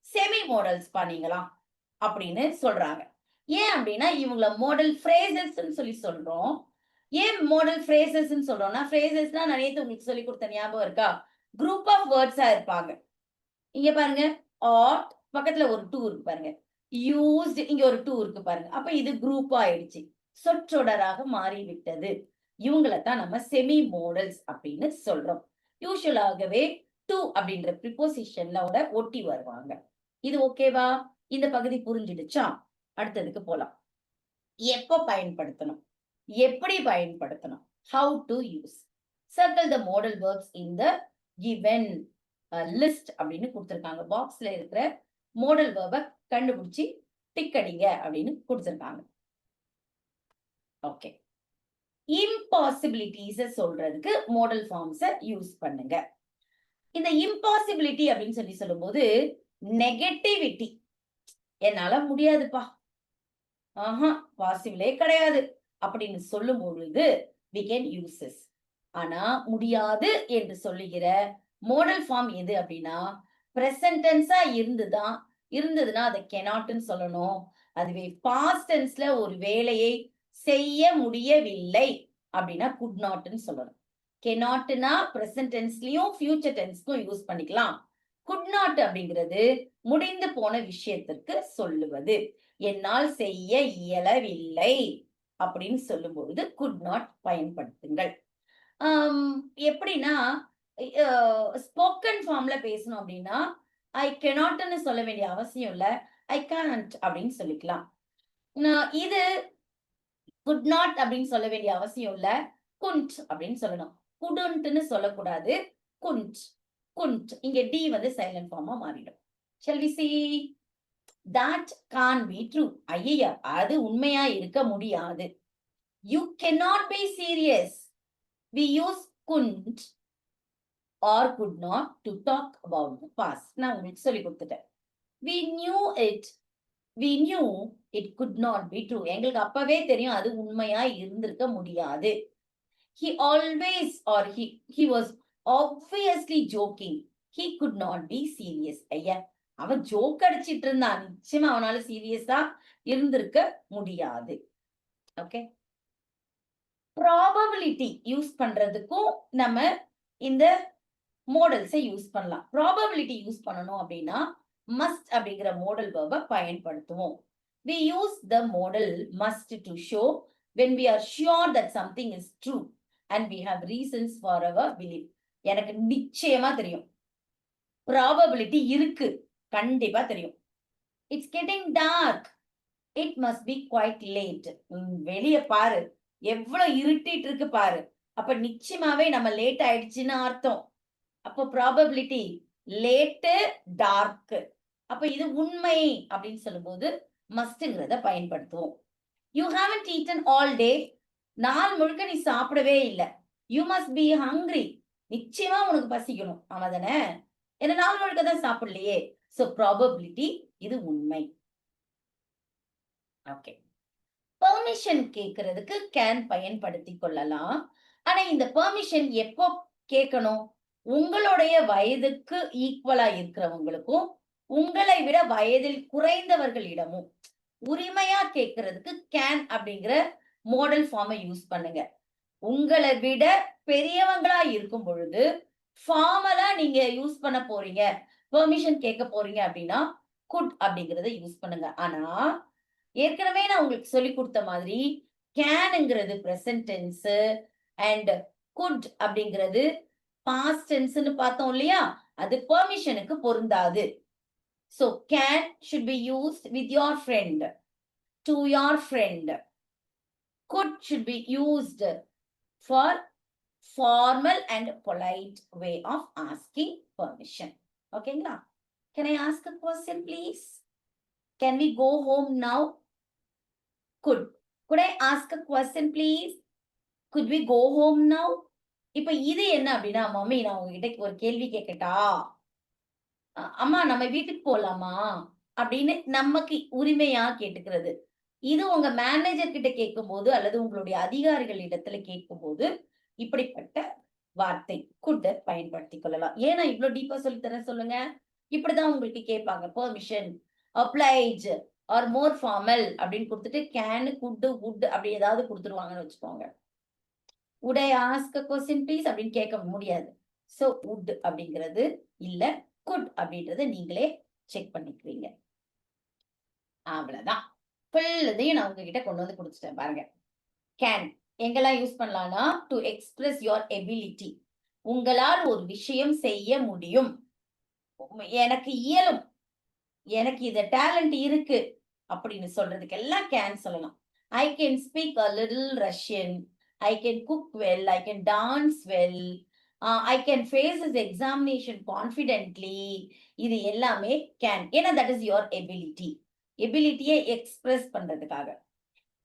செமி மாடல்ஸ் பண்ணீங்களாம் அப்படின்னு சொல்றாங்க. ஏன் அப்படின்னா இவங்கள மாடல் ஃப்ரேசஸ் சொல்லி சொல்றோம். ஏன் மாடல் ஃப்ரேசஸ் சொல்றோம்னா, ஃப்ரேசஸ்னா நிறைய உங்களுக்கு சொல்லி கொடுத்த ஞாபகம் இருக்கா? குரூப் ஆஃப் வேர்ட்ஸா இருப்பாங்க. இங்க பாருங்க, ஆட் பக்கத்துல ஒரு டூ இருக்கு பாருங்க, யூஸ்ட் இங்க ஒரு டூ இருக்கு பாருங்க. அப்ப இது குரூப் ஆயிடுச்சு, சொற்றொடராக மாறிவிட்டது. இவங்களைத்தான் நம்ம செமி மாடல்ஸ் அப்படின்னு சொல்றோம். யூசுவலாகவே டு அப்படின்ற ப்ரிபோசிஷன்ல ஒட்டி வருவாங்க. இது ஓகேவா? இந்த பகுதி புரிஞ்சிடுச்சா? அடுத்ததுக்கு போலாம். எப்போ பயன்படுத்தணும், எப்படி பயன்படுத்தணும், how to use. Circle the modal verbs in the given list அப்படின்னு கொடுத்திருக்காங்க. பாக்ஸ்ல இருக்கிற மாடல் வேர்பை கண்டுபிடிச்சு டிக் அடிங்க அப்படின்னு கொடுத்திருக்காங்க. ஓகே, இம்பாசிபிலிட்டிஸ் சொல்றதுக்கு மாடல் ஃபார்ம்ஸ யூஸ் பண்ணுங்க. இந்த இம்பாசிபிலிட்டி அப்படின்னு சொல்லி சொல்லும்போது நெகட்டிவிட்டி, என்னால முடியாதுப்பா, ஆஹா பாசிபிளே கிடையாது அப்படின்னு சொல்லும் பொழுது we can use this. ஆனா முடியாது என்று சொல்லுகிற மாடல் ஃபார்ம் எது அப்படின்னா, பிரசன்ட் டென்ஸா இருந்ததுன்னா அதை cannotன்னு சொல்லணும். அதுவே பாஸ்ட் டென்ஸ்ல ஒரு வேலையை செய்ய முடியவில்லை அப்படின்னா could notன்னு சொல்லணும். cannotனா பிரசன்ட் டென்ஸ்லயும் ஃபியூச்சர் டென்ஸ்க்கும் யூஸ் பண்ணிக்கலாம். could not அப்படிங்கிறது முடிந்து போன விஷயத்திற்கு சொல்லுவது. என்னால் செய்ய இயலவில்லை அப்படின்னு சொல்லும்போது could not பயன்படுத்துங்கள். எப்படின்னா ஸ்போக்கன் ஃபார்ம்ல பேசணும் அப்படின்னா ஐ கெனாட்னு சொல்ல வேண்டிய அவசியம் இல்ல, ஐ கான்ட் அப்படின்னு சொல்லிக்கலாம். இது குட் நாட் அப்படின்னு சொல்ல வேண்டிய அவசியம் இல்ல, குண்ட் அப்படின்னு சொல்லணும். குடுன்ட்னு சொல்லக்கூடாது, குண்ட், குண்ட். இங்க டி சைலண்ட் ஃபார்மா மாறிடும். shall we see? that can't be true. ஐயா, அது உண்மையா இருக்க முடியாது. you cannot be serious. we use couldn't or could not to talk about the past. நான் உங்களுக்கு சொல்லி கொடுத்துட்டேன். we knew it could not be true. எங்களுக்கு அப்பவே தெரியும் அது உண்மையா இருந்திருக்க முடியாது. he always or he was obviously joking. he could not be serious. ஐயா, அவன் ஜோக் அடிச்சிட்டு இருந்தான், நிச்சயமா அவனால சீரியஸா இருந்திருக்க முடியாது. ஓகே, ப்ராபபிலிட்டி யூஸ் பண்றதுக்கும் நம்ம இந்த மாடல்ஸை யூஸ் பண்ணலாம். ப்ராபபிலிட்டி யூஸ் பண்ணணும் அப்படின்னா மஸ்ட் அப்படிங்கிற மாடல் வேர்பை பயன்படுத்துவோம். we use the model must to show when we are sure that something is true and we have reasons for our belief. எனக்கு நிச்சயமா தெரியும், ப்ராபபிலிட்டி இருக்கு, கண்டிப்பா தெரியும். It's getting dark. It must be quite late. வெளிய பாரு, எவ்வளவு இருட்டிட்டு இருக்கு பாரு. அப்ப நிச்சயமாவே நம்ம லேட் ஆயிடுச்சுன்னு அர்த்தம். அப்போ ப்ராபபிலிட்டி லேட்டு, டார்க். அப்ப இது உண்மை அப்படின்னு சொல்லும்போது மஸ்ட்ங்கிறத பயன்படுத்துவோம். You haven't eaten all day. நாள் முழுக்க நீ சாப்பிடவே இல்ல. You must be hungry. நிச்சயமா உனக்கு பசிக்கணும். ஆமாதானே? ஏன்னா நாள் முழுக்க தான் சாப்பிடலையே. சோ ப்ராபபிலிட்டி இது உண்மை. ஓகே. பெர்மிஷன் கேட்கறதுக்கு கேன் பயன்படுத்திக் கொள்ளலாம். ஆனா இந்த பெர்மிஷன் எப்போ கேட்கணும்? உங்களுடைய வயதுக்கு ஈக்குவலா இருக்கிறவங்களுக்கும், உங்களை விட வயதில் குறைந்தவர்களிடமும் உரிமையா கேட்கறதுக்கு கேன் அப்படிங்கிற மாடல் ஃபார்மை யூஸ் பண்ணுங்க. உங்களை விட பெரியவங்களா இருக்கும் பொழுது ஃபார்மலா நீங்க யூஸ் பண்ண போறீங்க, பெர்மிஷன் கேட்க போறீங்க அப்படின்னா குட் அப்படிங்கறத யூஸ் பண்ணுங்க. ஆனா ஏற்கனவே நான் உங்களுக்கு சொல்லி கொடுத்த மாதிரி கேன்ங்கிறது பிரசன்ட் டென்ஸ் அண்ட் குட் அப்படிங்கிறது பாஸ்ட் டென்ஸ்னு பார்த்தோம் இல்லையா? அது பெர்மிஷனுக்கு பொருந்தாது. So can should be used with your friend, to your friend. Could should be used for formal and polite way of asking permission. ஓகேங்களா? Can I ask a question please? Can we go home now? Could. Could I ask a question please? Could we go home now? இப்ப இது என்ன அப்படின்னா, mummy நான் உங்ககிட்ட ஒரு கேள்வி கேட்கட்டா? அம்மா நம்ம வீட்டுக்கு போலாமா? அப்படின்னு நமக்கு உரிமையா கேட்டுக்கிறது. இது உங்க மேனேஜர் கிட்ட கேட்கும்போது, அல்லது உங்களுடைய அதிகாரிகள் இடத்துல கேட்கும்போது, இப்படிப்பட்ட வார்த்தை குட் பயன்படுத்திக் கொள்ளலாம். ஏன் நான் இவ்ளோ டீப்பா சொல்லி தரேன் சொல்லுங்க? இப்படிதான் உங்களுக்கு கேட்பாங்க. பெர்மிஷன், அப்ளைஜ் ஆர் மோர் ஃபார்மல் அப்படின்னு குடுத்துட்டு கேன், குட், வுட் அப்படி ஏதாவது குடுத்துருவாங்கன்னு வச்சுக்கோங்க. Would I ask a question please அப்படின்னு கேட்க முடியாது. சோ வுட் அப்படிங்கிறது இல்ல, குட் அப்படின்றத நீங்களே செக் பண்ணிக்குவீங்க. அவ்வளவுதான். ஃபுல் இதையும் நான் உங்ககிட்ட கொண்டு வந்து குடுத்துட்டேன் பாருங்க. கேன் எங்கெல்லாம் யூஸ் பண்ணலாம்னா, டு எக்ஸ்பிரஸ் யுவர் எபிலிட்டி. உங்களால் ஒரு விஷயம் செய்ய முடியும். எனக்கு இயலும். எனக்கு இந்த டேலண்ட் இருக்கு அப்படின்னு சொல்றதுக்கு எல்லாம் கேன் சொல்லலாம். I can speak a little Russian. I can cook well. I can dance well. I can face this examination confidently. இது எல்லாமே கேன். ஏன்னா தட் இஸ் யுவர் எபிலிட்டி. எபிலிட்டியை எக்ஸ்பிரஸ் பண்றதுக்காக.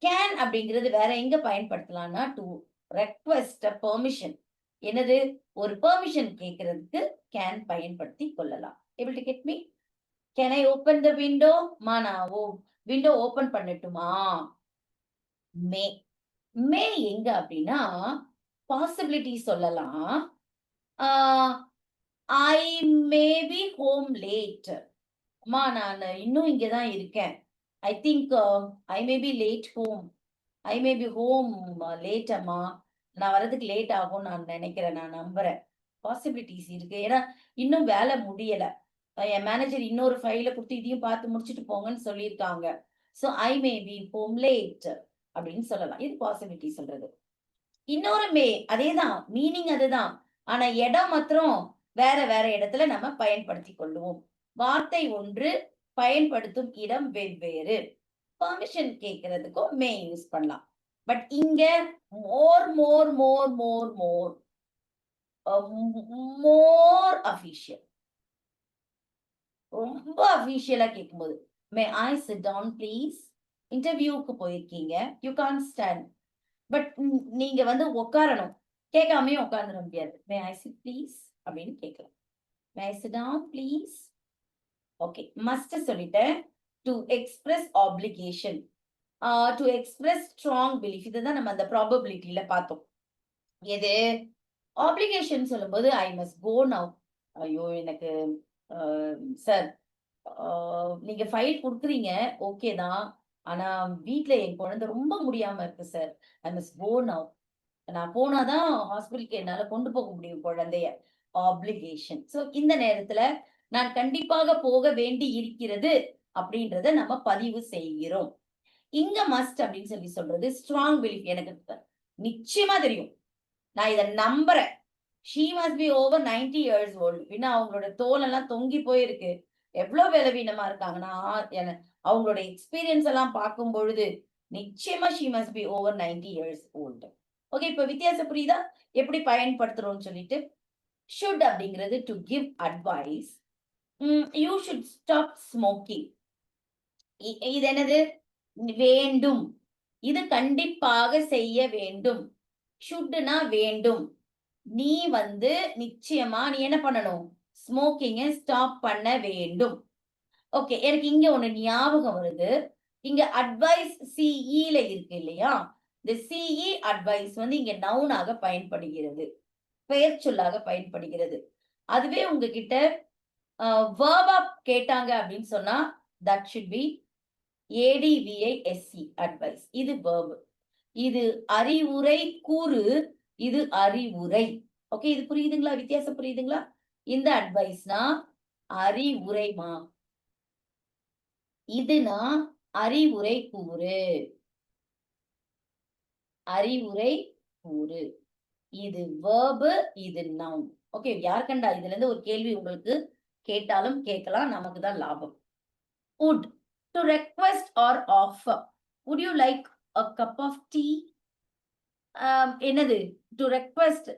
கேன் அப்படிங்கிறது வேற எங்க பயன்படுத்தலாம்னா, டு ரெக்வெஸ்ட் அ பெர்மிஷன். என்னது? ஒரு பெர்மிஷன் கேட்கறதுக்கு கேன் பயன்படுத்தி கொள்ளலாம். Able to get me? Can I open the window? மா நான் விண்டோ ஓபன் பண்ணட்டுமா? மே. மே எங்க அப்படின்னா பாசிபிலிட்டி சொல்லலாம். ஐ மே பி ஹோம் லேட். அம்மா நான் இன்னும் இங்கதான் இருக்கேன். I think I may be late home. I may be home late அம்மா. நான் வர்றதுக்கு லேட் ஆகும் நான் நினைக்கிறேன். நான் நம்புறேன். பாசிபிலிட்டிஸ் இருக்கு. ஏன்னா இன்னும் வேலை முடியல. என் மேனேஜர் இன்னொரு ஃபைல கொடுத்து இதையும் பார்த்து முடிச்சுட்டு போங்கன்னு சொல்லியிருக்காங்க. So I may be home late அப்படின்னு சொல்லலாம். இது பாசிபிலிட்டி சொல்றது. இன்னொரு மே அதேதான், மீனிங் அதுதான். ஆனா இடம் மாத்திரம் வேற வேற இடத்துல நம்ம பயன்படுத்தி கொள்ளுவோம். வார்த்தை ஒன்று, பயன்படுத்தும் இடம் வெவ்வேறு. பெர்மிஷன் கேட்கறதுக்கும் மே யூஸ் பண்ணலாம். பட் இங்க மோர் மோர் மோர் மோர் மோர் மோர் அபிஷியல். ரொம்ப அபிஷியலா கேட்கும்போது மே ஐ சிட் டவுன் ப்ளீஸ். இன்டர்வியூக்கு போயிருக்கீங்க, யூ கான்ட் ஸ்டாண்ட். பட் நீங்க வந்து உட்காரணும். கேட்காமயே உட்கார்ந்துட முடியாது. மே ஐ சிட் ப்ளீஸ் அப்படின்னு கேட்கலாம். May I sit down please. Okay, must சொல்லிட்டேன். To express application, to express strong belief. இதுதான் நம்ம அந்த ப்ராபபிலிட்டியில பார்த்தோம். எது? ஆப்ளிகேஷன் சொல்லும்போது ஐ மஸ்ட் கோ நவ். ஐயோ எனக்கு சார் நீங்க ஃபைல் குடுக்குறீங்க, ஓகே தான். ஆனா வீட்ல என் குழந்தை ரொம்ப முடியாம இருக்கு sir. I must go now. நான் போனாதான் ஹாஸ்பிட்டலுக்கு என்னால கொண்டு போக முடியும் குழந்தைய. ஆப்ளிகேஷன். சோ இந்த நேரத்துல நான் கண்டிப்பாக போக வேண்டி இருக்கிறது அப்படின்றத நம்ம பதிவு செய்கிறோம். இங்க மஸ்ட் அப்படின்னு சொல்லி சொல்றது ஸ்ட்ராங் பிலீஃப். எனக்கு நிச்சயமா தெரியும், நான் இதை நம்புறேன். She must be over 90 years old. பின்ன அவங்களோட தோல் எல்லாம் தொங்கி போயிருக்கு. எவ்வளவு பலவீனமா இருக்காங்கன்னா அவங்களோட எக்ஸ்பீரியன்ஸ் எல்லாம் பார்க்கும் பொழுது நிச்சயமா she must be over 90 years old. Okay, இப்ப வித்தியாசம் புரியுதா எப்படி பயன்படுத்துறோம்னு சொல்லிட்டு. should அப்படிங்கிறது to give advice. you should stop smoking. இது என்னது? வேண்டும். இது கண்டிப்பாக செய்ய வேண்டும். ஷுட்னா வேண்டும். நீ வந்து நிச்சயமா நீ என்ன பண்ணணும்? ஸ்மோக்கிங்கை ஸ்டாப் பண்ண வேண்டும். ஓகே, எனக்கு இங்க ஒண்ணு ஞாபகம் வருது. இங்க அட்வைஸ் சிஇல இருக்கு இல்லையா? இந்த சிஇ அட்வைஸ் வந்து இங்க நவுனாக பயன்படுகிறது, பெயர் சொல்லாக பயன்படுகிறது. அதுவே உங்ககிட்ட வேர்பா கேட்டாங்க அப்படின்னு சொன்னா that should be ADVISE advice. இது வேர்ப். இது அறிவுரை கூறு, இது அறிவுரை. ஓகே, இது புரியுதுங்களா? வித்தியாசம் புரியுதுங்களா? இந்த அட்வைஸ்னா அறிவுரைமா, இதுனா அறிவுரை கூறு, அறிவுரை கூறு. இது verb, இது noun. ஓகே, யார் கண்டா இதுல இருந்து ஒரு கேள்வி உங்களுக்கு கேட்டாலும் கேட்கலாம், நமக்கு தான் லாபம். would, to request or offer. would you like a cup of tea? என்னது டு ரெக்வெஸ்ட்,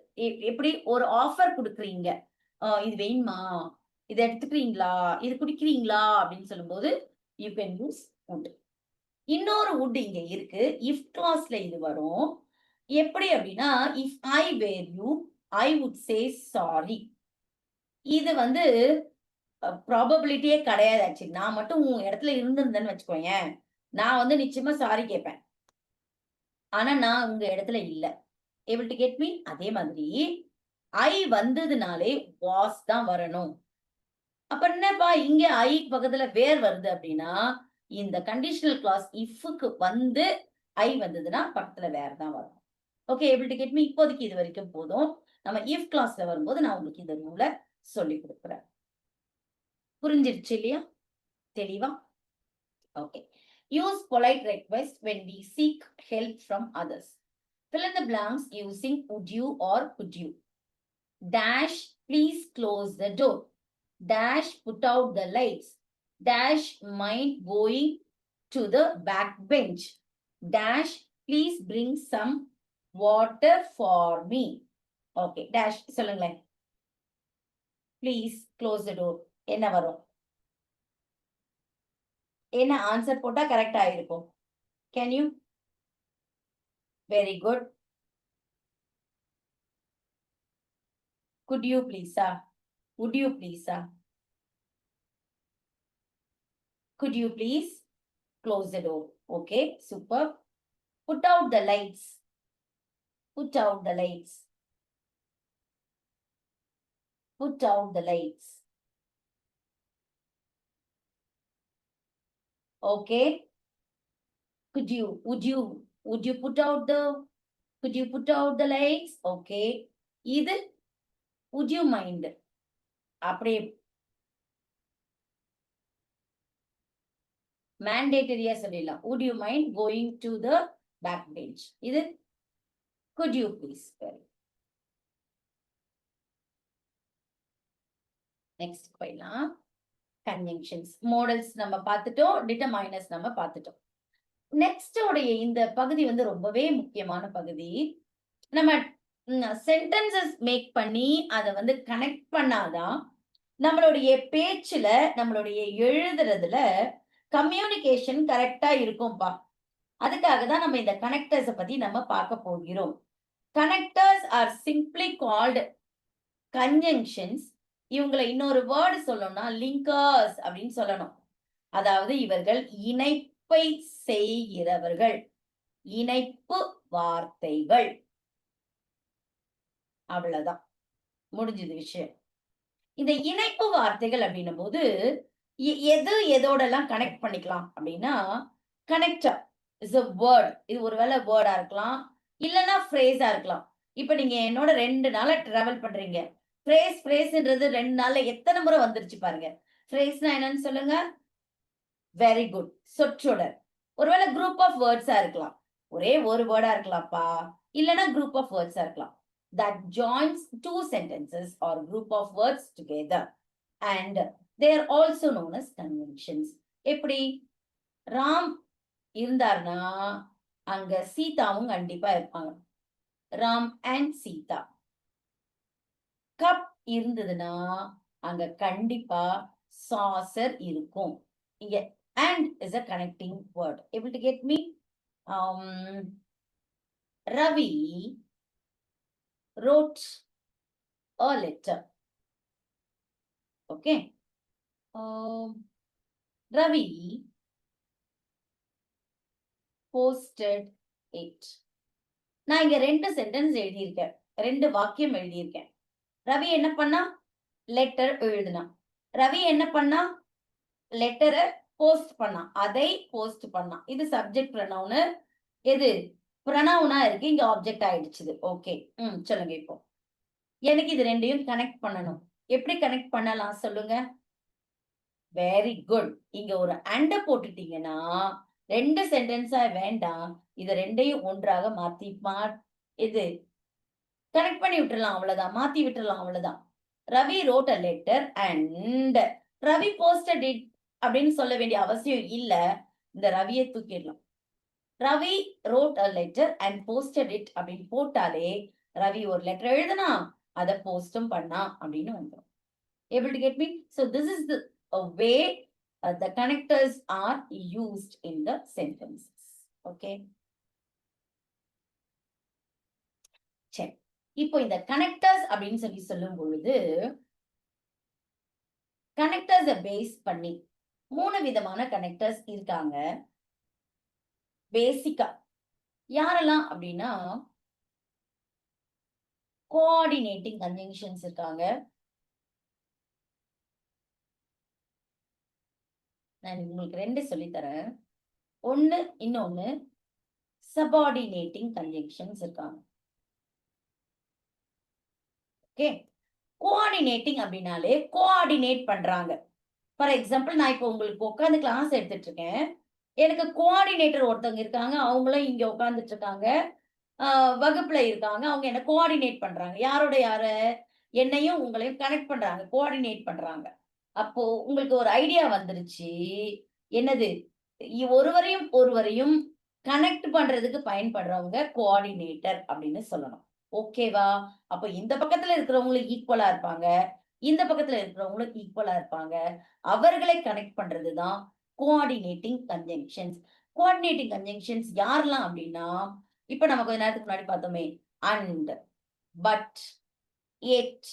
எப்படி ஒரு ஆஃபர் கொடுக்குறீங்க, இது வேணுமா, இதை எடுத்துக்கிறீங்களா, இது குடிக்கிறீங்களா அப்படின்னு சொல்லும்போது யூ கேன் யூஸ் would. இன்னொரு would இங்க இருக்கு, இஃப் கிளாஸ்ல இது வரும். எப்படி அப்படின்னா, if I were you I would say sorry. இது வந்து ப்ராபபிலிட்டியே கிடையாது. ஆக்சுவலி நான் மட்டும் உன் இடத்துல இருந்திருந்தேன்னு வச்சுக்கோயேன், நான் வந்து நிச்சயமா சாரி கேட்பேன். ஆனா நான் உங்க இடத்துல இல்ல. Able to get me? அதே மாதிரி ஐ வந்ததுனாலே வாஸ் தான் வரணும். அப்ப என்னப்பா இங்க ஐ பக்கத்துல வேர் வருது அப்படின்னா, இந்த கண்டிஷனல் கிளாஸ் இஃப்க்கு வந்து ஐ வந்ததுன்னா பக்கத்துல வேர் தான் வரும். Okay, able to get me? இப்போதைக்கு இது வரைக்கும் போதும். நம்ம இஃப் கிளாஸ்ல வரும்போது நான் உங்களுக்கு இந்த ரூலை சொல்லி கொடுக்குறேன். புரிஞ்சிருச்சு இல்லையா? தெளிவா? Okay. Use polite request when we seek help from others. Fill in the blanks using would you or could you. Dash, please close the door. Dash, put out the lights. Dash, mind going to the back bench. Dash, please bring some water for me. Okay, dash சொல்லுங்களேன். Please close the door. என்ன வரும்? என்ன answer போட்டா கரெக்டா இருக்கும்? Can you? Very good. Could you please, sir? Would you please, sir? Could you please close the door? Okay, super. Put out the lights. Put out the lights. Put out the lights. Okay. Could you put out the lights? Okay. இது would you mind? அப்படியே மேண்டேட்டரியா சொல்லிடலாம். would you mind going to the back bench? இது could you please? Next போயிடலாம். Conjunctions, models நம்ம பார்த்துட்டோம், டிட்டர்மைனர்ஸ் நம்ம பார்த்துட்டோம். Next உடைய இந்த பகுதி வந்து ரொம்பவே முக்கியமான பகுதி. நம்ம சென்டென்சஸ் மேக் பண்ணி அதை வந்து கனெக்ட் பண்ணாதான் நம்மளுடைய பேச்சுல, நம்மளுடைய எழுதுறதுல கம்யூனிகேஷன் கரெக்டா இருக்கும்பா. அதுக்காக தான் நம்ம இந்த கனெக்டர்ஸ் பத்தி நம்ம பார்க்க போகிறோம். Connectors are simply called conjunctions. இவங்களை இன்னொரு வேர்டு சொல்லணும்னா லிங்கர்ஸ் அப்படின்னு சொல்லணும். அதாவது இவர்கள் இணைப்பை செய்கிறவர்கள், இணைப்பு வார்த்தைகள். அவ்வளவுதான், முடிஞ்சது விஷயம். இந்த இணைப்பு வார்த்தைகள் அப்படின்னும் போது எது எதோடெல்லாம் கனெக்ட் பண்ணிக்கலாம் அப்படின்னா, கனெக்டர் இஸ் a word. இது ஒருவேளை வேர்டா இருக்கலாம், இல்லைன்னா ஃப்ரேஸா இருக்கலாம். இப்ப நீங்க என்னோட 2 நாளா டிராவல் பண்றீங்க. ஃப்ரேஸ்ன்றது 2 நாள்ல எத்தனை முறை வந்துருச்சு பாருங்க. ஃப்ரேஸ்னா என்னன்னு சொல்லுங்க. வெரி குட், சொற்றொடர். ஒருவேளை குரூப் ஆஃப் வேர்ட்ஸா இருக்கலாம், ஒரே ஒரு வேர்டா இருக்கலாம்ப்பா, இல்லைன்னா குரூப் ஆஃப் வேர்ட்ஸா இருக்கலாம். that joins 2 sentences or group of words together. And they are also known as conjunctions. எப்படி ராம் இருந்தார்னா அங்க சீதாவும் கண்டிப்பா இருப்பாங்க. ராம் அண்ட் சீதா. கப் இருந்ததுன்னா அங்க கண்டிப்பா சாசர் இருக்கும். இங்க and is a connecting word. Able to get me? Ravi wrote a letter. Okay. Ravi posted it. நான் இங்க 2 சென்டென்ஸ் எழுதியிருக்கேன். 2 வாக்கியம் எழுதியிருக்கேன். ரவி என்ன பண்ணா? லெட்டர் எழுதினான். ரவி என்ன பண்ணா? லெட்டரை போஸ்ட் பண்ணான். அதை போஸ்ட் பண்ணான். இது சப்ஜெக்ட் ப்ரொனவுன். எது ப்ரொனவுனா இருக்கு, இங்க ஆப்ஜெக்ட் ஆயிடுச்சு. ஓகே. சொல்லுங்க. இப்போ எனக்கு இது ரெண்டையும் கனெக்ட் பண்ணணும். எப்படி கனெக்ட் பண்ணலாம் சொல்லுங்க? Very good. இங்க ஒரு அண்ட போட்டுட்டீங்கன்னா 2 சென்டென்ஸா வேண்டாம். இது ரெண்டையும் ஒன்றாக இது கனெக்ட் பண்ணி விட்டுறலாம். அவ்வளவுதான். மாத்தி விட்டுறலாம். அவ்வளவுதான். Ravi wrote a letter and Ravi posted it அப்படின்னு சொல்ல வேண்டிய அவசியம் இல்ல. இந்த ரவியை தூக்கிடலாம். Ravi wrote a letter and posted it அப்படின்னு போட்டாலே ரவி ஒரு லெட்டர் எழுதுனா அதை போஸ்டும் பண்ணா அப்படின்னு வந்துடும். Able to get me? So this is the way the connectors are used in the sentences. Okay. சரி. இப்போ இந்த கனெக்டர்ஸ் அப்படின்னு சொல்லும் பொழுது கனெக்டர்ஸை பேஸ் பண்ணி 3 விதமான கனெக்டர்ஸ் இருக்காங்க. பேசிக்கா யாரெல்லாம் அப்படின்னா கோஆர்டினேட்டிங் கன்ஜங்ஷன்ஸ் இருக்காங்க. நான் உங்களுக்கு 2 சொல்லித்தரேன். இன்னொன்னு சபார்டினேட்டிங் கன்ஜங்ஷன்ஸ் இருக்காங்க. ஓகே. கோஆர்டினேட்டிங் அப்படின்னாலே கோஆர்டினேட் பண்றாங்க. ஃபார் எக்ஸாம்பிள் நான் இப்போ உங்களுக்கு உட்காந்து கிளாஸ் எடுத்துட்டு இருக்கேன். எனக்கு கோஆர்டினேட்டர் ஒருத்தவங்க இருக்காங்க. அவங்களும் இங்க உட்கார்ந்துட்டு இருக்காங்க. வகுப்புல இருக்காங்க. அவங்க என்ன கோஆர்டினேட் பண்றாங்க. யாரோட யார? என்னையும் உங்களையும் கனெக்ட் பண்றாங்க. கோஆர்டினேட் பண்றாங்க. அப்போ உங்களுக்கு ஒரு ஐடியா வந்துருச்சு. என்னது? ஒருவரையும் கனெக்ட் பண்றதுக்கு பயன்படுறவங்க கோஆர்டினேட்டர் அப்படின்னு சொல்லணும். ஓகேவா? அப்ப இந்த பக்கத்துல இருக்கிறவங்களும் ஈக்குவலா இருப்பாங்க. இந்த பக்கத்துல இருக்கிறவங்களும் ஈக்குவலா இருப்பாங்க. அவர்களை கனெக்ட் பண்றதுதான் கோஆர்டினேட்டிங் கன்ஜங்ஷன்ஸ். கோஆர்டினேட்டிங் கன்ஜங்ஷன்ஸ் யாரெல்லாம் அப்படின்னா, இப்ப நம்ம கொஞ்ச நேரத்துக்கு முன்னாடி பார்த்தோமே, அண்ட், பட், எட்,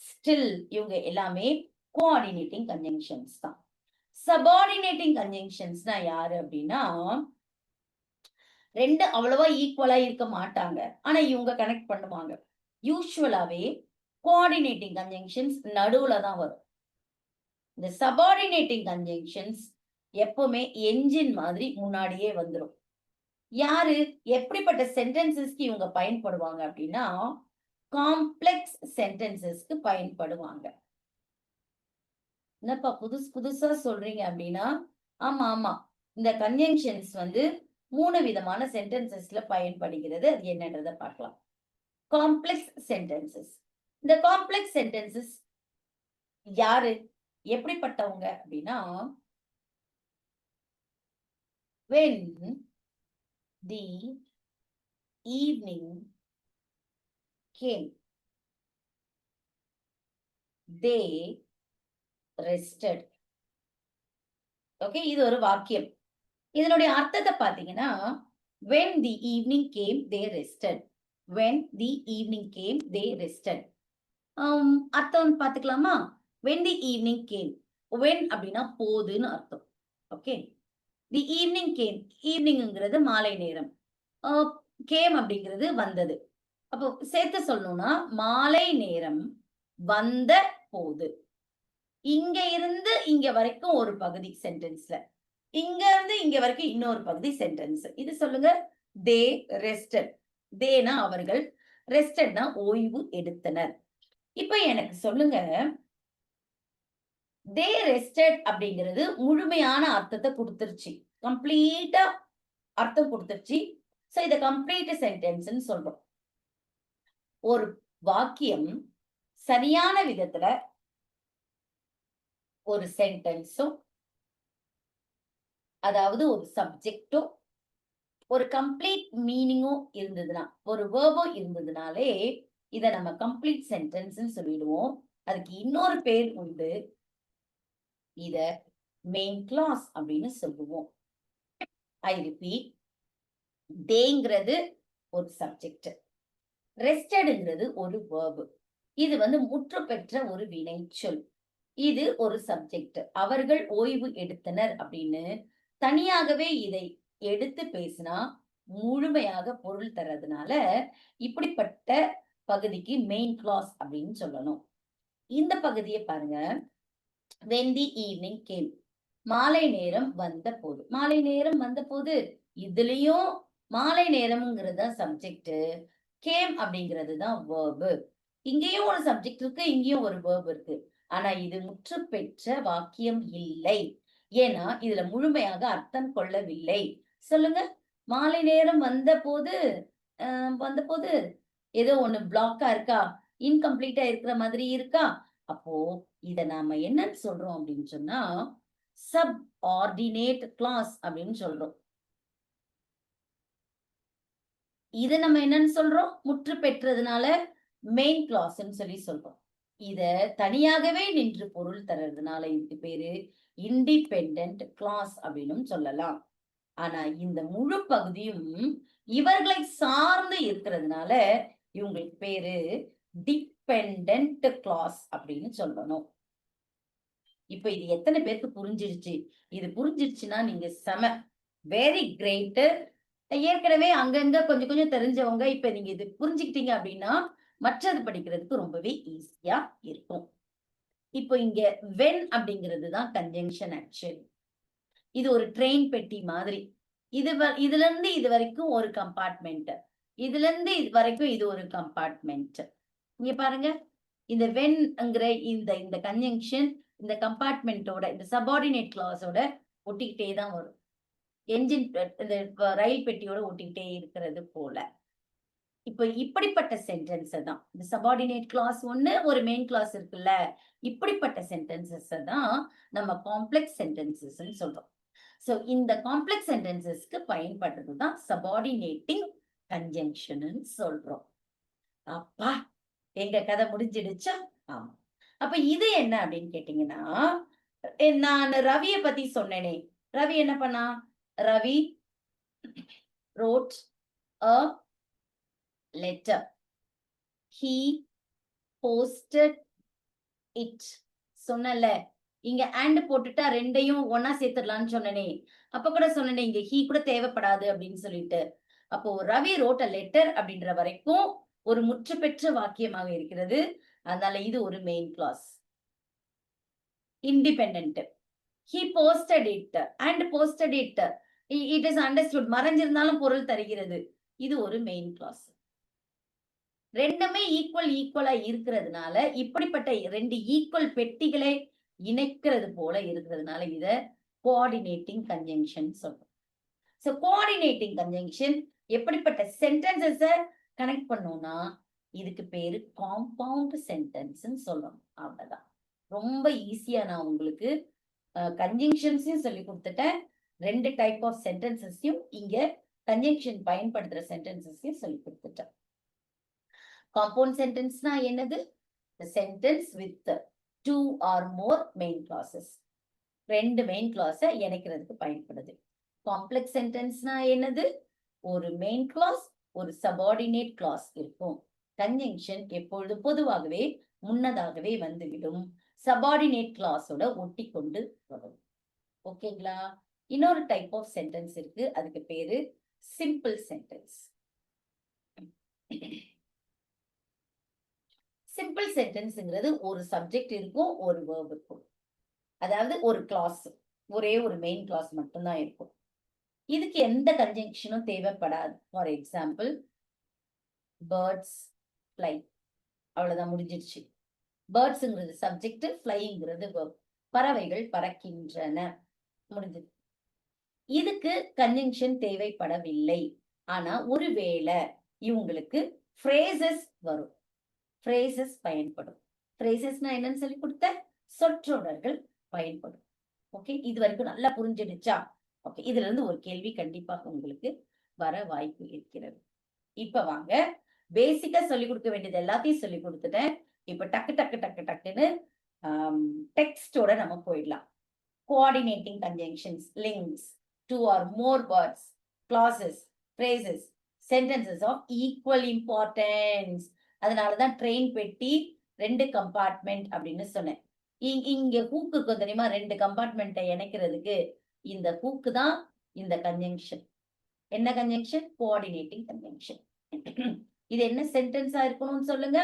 ஸ்டில், இவங்க எல்லாமே கோஆர்டினேட்டிங் கன்ஜங்ஷன்ஸ் தான். சபார்டினேட்டிங் கன்ஜங்ஷன்ஸ்னா யாரு அப்படின்னா, 2 அவ்வளவா ஈக்குவலா இருக்க மாட்டாங்க. ஆனா இவங்க கனெக்ட் பண்ணுவாங்க. யூசுவலாவே கோஆர்டினேட்டிங் கன்ஜங்ஷன்ஸ் நடுவுல தான் வரும். இந்த சபார்டினேட்டிங் கன்ஜங்ஷன்ஸ் எப்பவுமே என்ஜின் மாதிரி முன்னாடியே வந்துடும். யாரு? எப்படிப்பட்ட சென்டென்சஸ்க்கு இவங்க பயன்படுவாங்க அப்படின்னா, காம்ப்ளெக்ஸ் சென்டென்சஸ்க்கு பயன்படுவாங்க. என்னப்பா புதுசா சொல்றீங்க அப்படின்னா, ஆமா. இந்த கன்ஜங்ஷன்ஸ் 3 விதமான சென்டென்சஸ்ல பயன்படுகிறது. அது என்னன்றதை பார்க்கலாம். Complex sentences. இந்த காம்ப்ளெக்ஸ் சென்டென்சஸ் யாரு? எப்படிப்பட்டவங்க அப்படின்னா, when the evening came, they rested. Okay, இது ஒரு வாக்கியம். இதனுடைய அர்த்தத்தை பாத்தீங்கன்னா, when the evening came, they rested. When the evening came, they rested. அர்த்தம் பாத்துக்கலாமா? When the evening came. When அப்படின்னா போதுன்னு அர்த்தம். ஓகே. The evening came. ஈவினிங்கிறது மாலை நேரம். came அப்படிங்கிறது வந்தது. அப்போ சேர்த்து சொல்லணும்னா, மாலை நேரம் வந்த போது. இங்க இருந்து இங்க வரைக்கும் ஒரு பகுதி சென்டென்ஸ்ல, இங்க இருந்து இங்க வரைக்கும் இன்னொரு பகுதி சென்டென்ஸ். இது சொல்லுங்க. they rested. தேனா அவர்கள், ரெஸ்டட்னா ஓய்வு எடுத்தனர். இப்ப எனக்கு சொல்லுங்க, they rested அப்படிங்கிறது முழுமையான அர்த்தத்தை கொடுத்துருச்சு. கம்ப்ளீட்டா அர்த்தம் கொடுத்துருச்சு. சோ இத கம்ப்ளீட் சென்டென்ஸ்னு சொல்றோம். ஒரு வாக்கியம் சரியான விதத்துல ஒரு சென்டென்ஸும், அதாவது ஒரு சப்ஜெக்டும், ஒரு கம்ப்ளீட் மீனிங்கும் இருந்ததுன்னா, ஒரு வேர்பும் இருந்ததுனாலே இத நம்ம கம்ப்ளீட் சென்டென்ஸ்ன்னு சொல்லிடுவோம். அதுக்கு இன்னொரு பேர் உண்டு. இத மெயின் கிளாஸ் அப்படின்னு சொல்லுவோம். ஐ ரிப்பீட், தேங்கிறது ஒரு சப்ஜெக்ட், ரெஸ்டட்ங்கிறது ஒரு வேர்பு. இது முற்று பெற்ற ஒரு வினைச்சொல். இது ஒரு சப்ஜெக்ட். அவர்கள் ஓய்வு எடுத்தனர் அப்படின்னு தனியாகவே இதை எடுத்து பேசினா முழுமையாக பொருள் தர்றதுனால இப்படிப்பட்ட பகுதிக்கு மெயின் கிளாஸ் அப்படின்னு சொல்லணும். இந்த பகுதியை பாருங்க. when the evening came, மாலை நேரம் வந்த போது. மாலை நேரம் வந்த போது இதுலயும் மாலை நேரம்ங்கிறது தான் சப்ஜெக்ட், கேம் அப்படிங்கிறது தான் வேர்பு. இங்கேயும் ஒரு சப்ஜெக்ட் இருக்கு, இங்கேயும் ஒரு வேர்ப் இருக்கு. ஆனா இது முற்று பெற்ற வாக்கியம் இல்லை. ஏன்னா இதுல முழுமையாக அர்த்தம் கொள்ளவில்லை. சொல்லுங்க. மாலை நேரம் வந்தபோது ஏதோ ஒண்ணு பிளாக்கா இருக்கா, இன்கம்ப்ளீட்டா இருக்கிற மாதிரி இருக்கா? அப்போ இத நாம என்னன்னு சொல்றோம் அப்படின்னு சொன்னா சப் ஆர்டினேட் கிளாஸ் அப்படின்னு சொல்றோம். இது நம்ம என்னன்னு சொல்றோம்? முற்று பெற்றதுனால மெயின் கிளாஸ்ன்னு சொல்லி சொல்றோம். இத தனியாகவே நின்று பொருள் தர்றதுனால இதுக்கு பேரு இண்டிபெண்டன்ட் கிளாஸ் அப்படின்னு சொல்லலாம். ஆனா இந்த முழு பகுதியும் இவர்களை சார்ந்து இருக்கிறதுனால இவங்களுக்கு பேரு டிபெண்டன்ட் கிளாஸ் அப்படின்னு சொல்லணும். இப்ப இது எத்தனை பேருக்கு புரிஞ்சிருச்சு? இது புரிஞ்சிருச்சுன்னா நீங்க செம, வெரி கிரேட். ஏற்கனவே அங்கங்க கொஞ்சம் கொஞ்சம் தெரிஞ்சவங்க இப்ப நீங்க இது புரிஞ்சுக்கிட்டீங்க அப்படின்னா மற்றது படிக்கிறதுக்கு ரொம்பவே ஈஸியா இருக்கும். இப்போ இங்க வென் அப்படிங்கிறது தான் கன்ஜங்ஷன் ஆக்சுவலி. இது ஒரு ட்ரெயின் பெட்டி மாதிரி. இதுல இருந்து இது வரைக்கும் ஒரு கம்பார்ட்மெண்ட், இதுல இருந்து இது வரைக்கும் இது ஒரு கம்பார்ட்மெண்ட். இங்க பாருங்க, இந்த வென்ங்கிற இந்த இந்த கன்ஜங்ஷன் இந்த கம்பார்ட்மெண்டோட இந்த சபார்டினேட் கிளாஸோட ஒட்டிக்கிட்டே தான் வரும். என்ஜின் இந்த ரயில் பெட்டியோட ஒட்டிக்கிட்டே இருக்கிறது போல. இப்ப இப்படிப்பட்ட சென்டென்ஸ் தான் இந்த சபார்டினேட் கிளாஸ் ஒண்ணு, ஒரு மெயின் கிளாஸ் இருக்குல்ல, இப்படிப்பட்ட சென்டென்சஸ் தான் நம்ம காம்ப்ளெக்ஸ் சென்டென்சஸ் சொல்றோம். சோ இந்த காம்ப்ளெக்ஸ் சென்டென்சஸ்க்கு பயன்படுறது தான் சபார்டினேட்டிங் கன்ஜங்ஷன் சொல்றோம். அப்பா, எங்க கதை முடிஞ்சிடுச்சா? ஆமா. அப்ப இது என்ன அப்படின்னு கேட்டீங்கன்னா, நான் ரவிய பத்தி சொன்னேனே, ரவி என்ன பண்ணா? Ravi wrote a letter. He posted it. சொன்னல, இங்க and போட்டுட்டா ரெண்டையும் ஒன்னா சேர்த்துடலாம்னு சொன்னனே. அப்ப கூட சொன்னனே இங்க he கூட தேவைப்படாது அப்படின்னு சொல்லிட்டு. அப்போ ரவி wrote a letter அப்படின்ற வரைக்கும் ஒரு முற்று பெற்ற வாக்கியமாக இருக்கிறது. அதனால இது ஒரு main clause. Independent. he posted it and posted it. it is understood. மறைஞ்சிருந்தாலும் பொருள் தருகிறது. இது ஒரு மெயின் கிளாஸ். ரெண்டுமே ஈக்குவலா இருக்கிறதுனால இப்படிப்பட்ட ரெண்டு ஈக்குவல் பெட்டிகளை இணைக்கிறது போல இருக்கிறதுனால இத கோஆர்டினேட்டிங் கன்ஜங்ஷன் சொல்றோம். சோ கோஆர்டினேட்டிங் கன்ஜங்ஷன் எப்படிப்பட்ட சென்டென்சஸ கனெக்ட் பண்ணும்னா இதுக்கு பேரு காம்பவுண்ட் சென்டென்ஸ்ன்னு சொல்றோம். அவ்வளவுதான். ரொம்ப ஈஸியா நான் உங்களுக்கு கன்ஜங்ஷன்ஸையும் சொல்லி கொடுத்துட்டேன். ரெண்டு டைப் ஆஃப் சென்டென்சஸையும் இங்க கன்ஜங்ஷன் பயன்படுத்துற சென்டென்சஸையும் சொல்லி கொடுத்துட்டேன். காம்பவுண்ட் சென்டென்ஸ்னா என்னது? The sentence with two or more main clauses. ரெண்டு மெயின் கிளாஸ இணைக்கிறதுக்கு பயன்படுது. காம்ப்ளெக்ஸ் சென்டென்ஸ்னா என்னது? ஒரு மெயின் கிளாஸ், ஒரு சபார்டினேட் கிளாஸ் இருக்கும். கன்ஜங்ஷன் எப்பொழுது பொதுவாகவே முன்னதாகவே வந்துவிடும். சபார்டினேட் கிளாஸோட ஒட்டி கொண்டு வரும். ஓகேங்களா? இன்னொரு டைப் ஆஃப் சென்டென்ஸ் இருக்கு. அதுக்கு பேரு சிம்பிள் சென்டென்ஸ். சிம்பிள் சென்டென்ஸ்ங்கிறது ஒரு சப்ஜெக்ட் இருக்கும், ஒரு வேர்ப் இருக்கும். அதாவது ஒரு கிளாஸ், ஒரே ஒரு மெயின் கிளாஸ் மட்டும்தான் இருக்கும். இதுக்கு எந்த கன்ஜங்ஷனும் தேவைப்படாது. ஃபார் எக்ஸாம்பிள், பேர்ட்ஸ் ஃப்ளை, அவ்வளவுதான், முடிஞ்சிருச்சு. பேர்ட்ஸ்ங்கிறது சப்ஜெக்ட், ஃப்ளைங்கிறது வேர்ப். பறவைகள் பறக்கின்றன, முடிஞ்சது. இதுக்கு கன்ஜங்ஷன் தேவைப்படவில்லை. ஆனா ஒருவேளை இவங்களுக்கு ஃப்ரேசஸ் வரும், ஃப்ரேசஸ் பயன்படும். ஃப்ரேசஸ்னா என்னன்னு சொல்லி கொடுத்த சொற்றொடர்கள் பயன்படும். ஓகே, இது வரைக்கும் நல்லா புரிஞ்சிடுச்சா? ஓகே, இதுல இருந்து ஒரு கேள்வி கண்டிப்பாக உங்களுக்கு வர வாய்ப்பு இருக்கிறது. இப்ப வாங்க, பேசிக்கா சொல்லிக் கொடுக்க வேண்டியது எல்லாத்தையும் சொல்லிக் கொடுத்துட்டேன். இப்ப டக்கு டக்கு டக்கு டக்குன்னு டெக்ஸ்டோட நம்ம போயிடலாம். Coordinating conjunctions, links, 2 or more words, clauses, phrases, sentences of equal importance. அதனாலதான் ட்ரெயின் பெட்டி 2 கம்பார்ட்மெண்ட் அப்படின்னு சொன்னேன். இங்க ஹூக் இருக்கும் தெரியுமா, 2 கம்பார்ட்மெண்ட்டை இணைக்கிறதுக்கு இந்த ஹூக் தான் இந்த கன்ஜங்ஷன். என்ன கன்ஜங்ஷன்? Coordinating conjunction. இது என்ன சென்டென்ஸா இருக்கணும்னு சொல்லுங்க?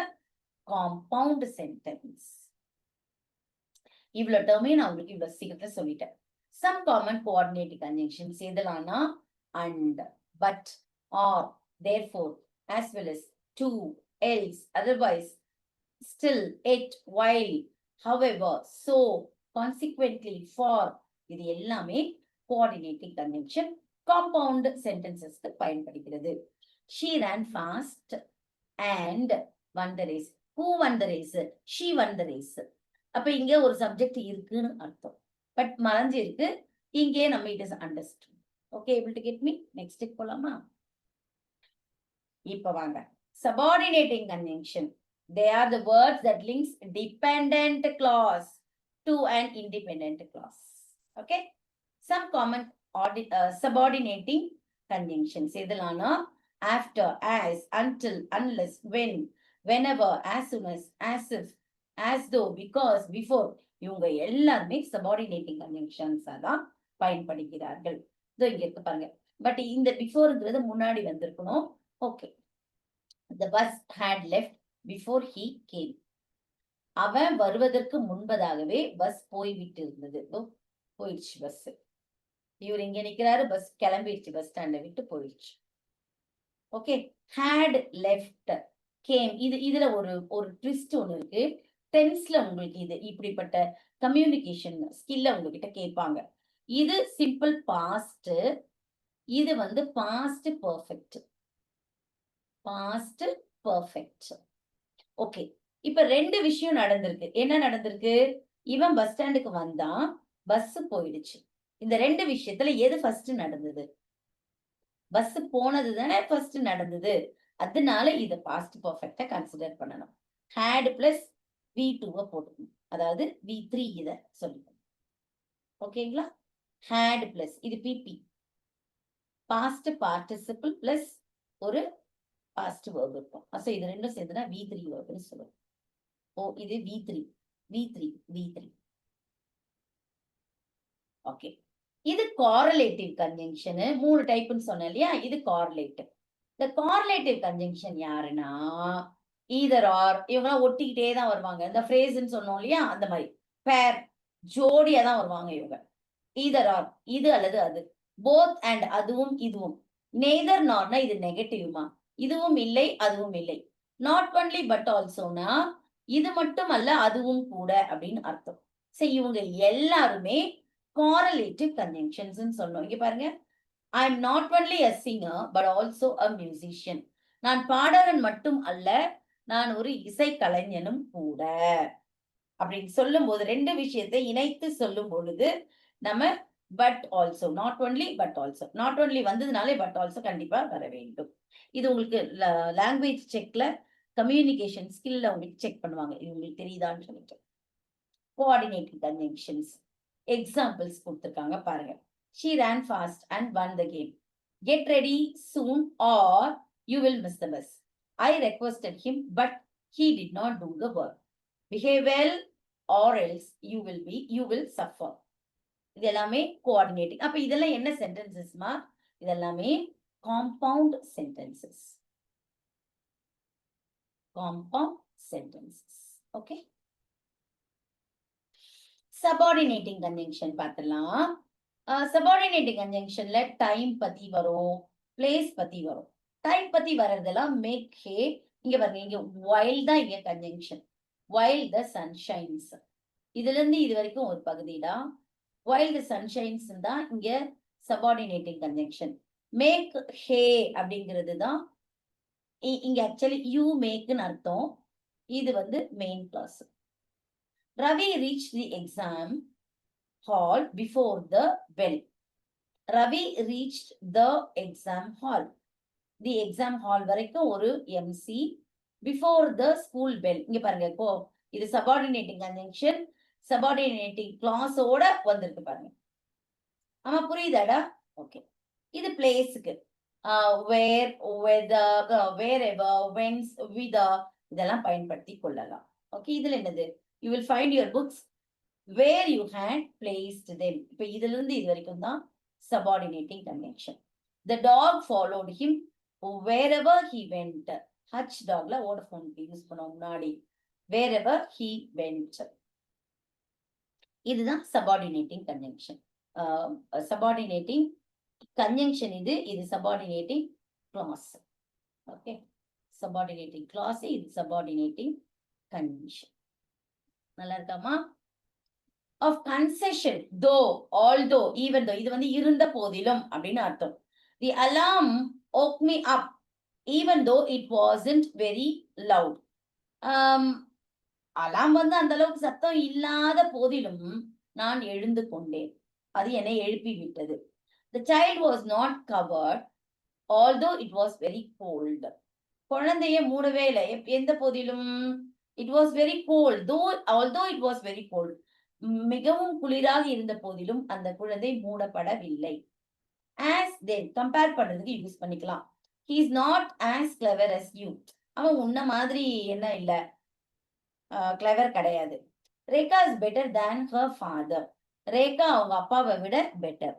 Compound sentence. இவ்வளவு டேர்மே நான் உங்களுக்கு இவ்வளவு சீக்கிரத்துல சொல்லிட்டேன். சம் காமன் கோஆர்டினேட்டிங் கன்ஜங்ஷன்ஸ் எதெல்லாம்னா and, but, or, therefore, as well as, to, else, otherwise, still, yet, while, however, so, consequently, for, இது எல்லாமே கோஆர்டினேட்டிங் கன்ஜங்ஷன் காம்பவுண்ட் சென்டென்சஸ்க்கு பயன்படுகிறது. She ran fast and won the race. Who won the race? She won the race. அப்ப இங்க ஒரு subject இருக்குன்னு அர்த்தம், but மறைஞ்சு இருக்கு. இங்கே நம்ம it is understood. Okay, able to get me? Next போலாமா? இப்ப வாங்க, subordinating conjunction. They are the words that links dependent clause to an independent clause. Okay, some common subordinating conjunctions எதெல்லாம்னா after, as, until, unless, when, whenever, as soon as if, as though, because, before, இவங்க எல்லாருமே subordinating conjunctions தான் பயன்படுகிறார்கள். இதோ இங்க இருக்கு பாருங்க. But இந்த பிஃபோர்ங்கிறது முன்னாடி வந்திருக்கணும். Okay, the bus had left before he came. அவன் வருவதற்கு முன்பதாகவே பஸ் போய்விட்டு இருந்தது. போயிடுச்சு பஸ். இவர் இங்க நிக்கிறாரு, பஸ் கிளம்பிடுச்சு, பஸ் ஸ்டாண்ட விட்டு போயிடுச்சு. Okay, had left, came. இதுல ஒரு ட்விஸ்ட் ஒண்ணு இருக்கு. டென்ஸ்ல உங்களுக்கு இது இப்படிப்பட்ட கம்யூனிகேஷன் ஸ்கில்ல உங்ககிட்ட கேட்பாங்க. இது சிம்பிள் பாஸ்ட், இது வந்து past perfect. Past perfect. Okay, இப்ப 2 விஷயம் நடந்திருக்கு. என்ன நடந்திருக்கு? இவன் பஸ் ஸ்டாண்டுக்கு வந்தான், பஸ் போயிடுச்சு. இந்த 2 விஷயத்துல எது ஃபர்ஸ்ட் நடந்தது? பஸ் போனது தானே ஃபர்ஸ்ட் நடந்தது. அதனால இத பாஸ்ட் பெர்ஃபெக்ட்டா கன்சிடர் பண்ணணும். had plus V2 போட்டுக்கணும், அதாவது V3 இத சொல்லிக்கணும். ஓகேங்களா? had plus இது PP, past participle plus ஒரு past verb இருக்கும். அப்ப இது ரெண்டும் சேர்ந்துனா V3 verbனு சொல்லுவோம். இது V3. ஓகே, இது correlative conjunction. 3 டைப்னு சொன்னேன் இல்லையா? இது correlative. இந்த correlative conjunction யாருன்னா either or, இவங்க ஒட்டிக்கிட்டே தான் வருவாங்க. இந்த phrase-ன்னு சொன்னோம் இல்லையா? அந்த மாதிரி pair, ஜோடியா தான் வருவாங்க இவங்க. either or, இது அல்லது அது. both and, அதுவும் இதுவும். neither norனா இது நெகட்டிவ்மா, இதுவும் இல்லை அதுவும் இல்லை. not only but alsoனா இது மட்டும் அல்ல அதுவும் கூட அப்படின்னு அர்த்தம். சரி, இவங்க எல்லாருமே correlative conjunctions ன்னு சொன்னோம். இங்க பாருங்க, I am not only a singer but also a musician. நான் பாடகன் மட்டும் அல்ல, நான் ஒரு இசை கலைஞனும் கூட அப்படின்னு சொல்லும் போது 2 விஷயத்தை இணைத்து சொல்லும் பொழுது நம்ம but also, not only but also, not only வந்ததுனாலே but also கண்டிப்பா வர வேண்டும். இது உங்களுக்கு லாங்குவேஜ் செக்ல கம்யூனிகேஷன் ஸ்கில்ல உங்களுக்கு செக் பண்ணுவாங்க. இது உங்களுக்கு தெரியுதான்னு சொல்லிட்டு. கோஆர்டினேட்டிங் கன்ஜங்ஷன்ஸ் எக்ஸாம்பிள்ஸ் கொடுத்திருக்காங்க பாருங்க. She ran fast and won the game. Get ready soon or you will miss the bus. I requested him but he did not do the work. Behave well or else you will suffer. இது எல்லாமே coordinating. அப்ப இதெல்லாம் என்ன சென்டென்சஸ்மா? இதெல்லாமே compound sentences. Compound sentences. Okay, subordinating conjunction பார்த்தலாம். Subordinating கன்ஜங்ஷன்ல time பத்தி வரும், place பத்தி வரும். டைம் பத்தி வர்றதெல்லாம் மேக் ஹே. இங்க பாருங்க, இங்க while தான் இங்க conjunction. while the sun shines, இதுல இருந்து இது வரைக்கும் ஒரு பகுதிடா. while the sun shines தான் இங்க சபார்டினேட்டிங் கன்ஜங்ஷன். மேக் ஹே அப்படிங்கிறது தான் இங்க ஆக்சுவலி யூ மேக்னு அர்த்தம். இது வந்து main clause. Ravi reached the exam hall before the bell. Ravi reached the exam hall. The exam hall வரைக்கும் ஒரு MC before the school bell. இங்க பாருங்க இப்போ இது subordinating conjunction, subordinating clause ஓட வந்திருக்கு பாருங்க. ஆமா புரியுதாடா? ஓகே. இது பிளேஸ்க்கு வேர், வெதர், wherever, whence, whither இதெல்லாம் பயன்படுத்தி கொள்ளலாம். ஓகே, இதுல என்னது? You will find your books where you had placed them. இப்ப இதுல இருந்து இது வரைக்கும் தான் subordinating conjunction. The dog followed him wherever he went. Hutch dogல வோடஃபோன் யூஸ் பண்ணோம் முன்னாடி. Wherever he went. இதுதான் subordinating conjunction. Subordinating conjunction இது subordinating clause. Okay, subordinating clause இது subordinating conjunction. நல்லா இருக்காமா? Of concession, though, although, even though இது வந்து இருந்த போதிலும் அப்படின்னு அர்த்தம். The alarm woke me up even though it wasn't very loud. அலாம் வந்து அந்த அளவுக்கு சத்தம் இல்லாத போதிலும் நான் எழுந்து கொண்டேன். அது என்னை எழுப்பி விட்டது. The child was not covered although it was very cold. குழந்தைய மூடவே இல்லை எந்த போதிலும். It was very cold, although it was very cold. மிகவும் குளிராக இருந்த போதிலும் அந்த குழந்தை மூடப்படவில்லை. As then கம்பேர் பண்றதுக்கு யூஸ் பண்ணிக்கலாம். He is not as clever as you. அவன் உன்ன மாதிரி என்ன இல்ல, கிளவர் கிடையாது. Rekha is better than her father. Rekha அவங்க அப்பாவை விட பெட்டர்.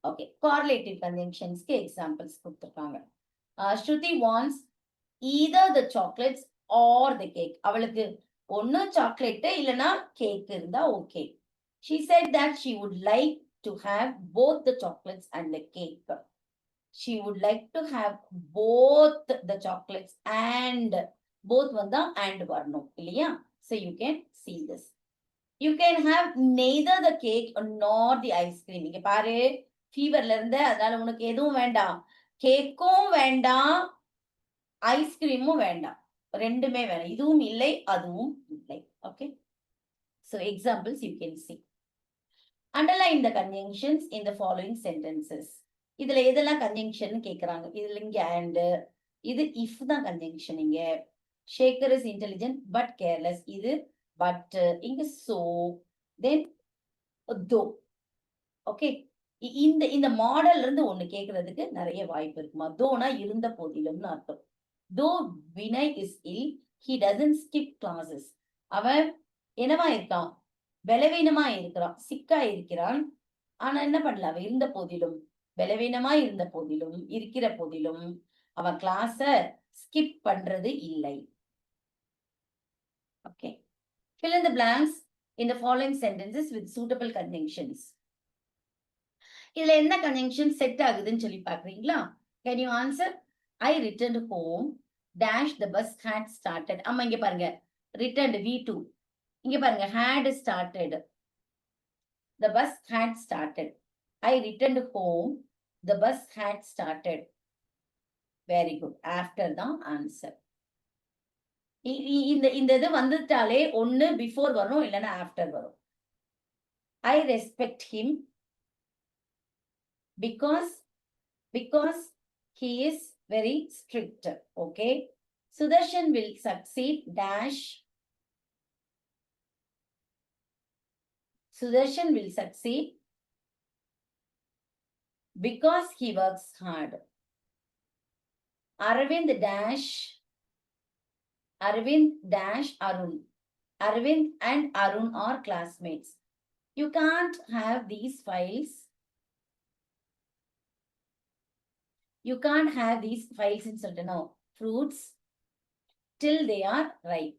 ஓகே, correlative conjunctionsக்கு எக்ஸாம்பிள்ஸ் கொடுத்திருக்காங்க. Shruti wants either the chocolates or the cake. அவளுக்கு ஒன்னு சாக்லேட் இல்லனா கேக் இருந்தா okay. She said that she would like to have both the chocolates and the cake. She would like to have both the chocolates and both வந்தா and வரணும் இல்லையா? So you can see this. You can have neither the cake nor the ice cream. இங்க பாரு, ஃபீவர்ல இருந்த அதனால உனக்கு எதுவும் வேண்டாம், கேக்கும் வேண்டாம், ஐஸ்கிரீமும் வேண்டாம், ரெண்டுமே வேணும். இதுவும் இல்லை அதுவும் இல்லை. Okay, so examples you can see. Underline the conjunctions in the following sentences. இதுல எதெல்லாம் கன்ஜங்ஷன் கேக்குறாங்க? இதுல இங்க and, இது if தான் கன்ஜங்ஷன். இங்க Shekar is intelligent but careless, இது பட், இங்க so, then though. ஓகே, இந்த மாடல்ல இருந்து ஒண்ணு கேக்குறதுக்கு நிறைய வாய்ப்பு இருக்குமா? தோனா இருந்த போதிலும்னு அர்த்தம். Though Vinay is ill, he doesn't skip classes. அவன் என்னவா இருக்கான்? பலவீனமா இருக்கிறான், சிக்கா இருக்கிறான். ஆனா என்ன பண்ணல, அவன் இருந்த போதிலும், பலவீனமா இருந்த போதிலும், இருக்கிற போதிலும் அவன் கிளாஸ ஸ்கிப் பண்றது இல்லை. Okay, fill in the blanks in the following sentences with suitable conjunctions. இதுல என்ன கன்ஜங்ஷன் செட் ஆகுதுன்னு சொல்லி பாக்குறீங்களா? Can you answer? I returned home dash the bus had started. ஆமா இங்க பாருங்க, returned V2. இங்க பாருங்க had started. The bus had started. I returned home, the bus had started. Very good. After தான் answer. இந்த இது வந்துட்டாலே ஒண்ணு பிஃபோர் வரும் இல்லைன்னா ஆஃப்டர் வரும். I respect him because he is very strict. Okay, Sudarshan will succeed dash. Sudarshan will succeed because he works hard. Arvind dash Arun. Arvind and Arun are classmates. You can't have these files. You can't have these files in certain fruits till they are ripe.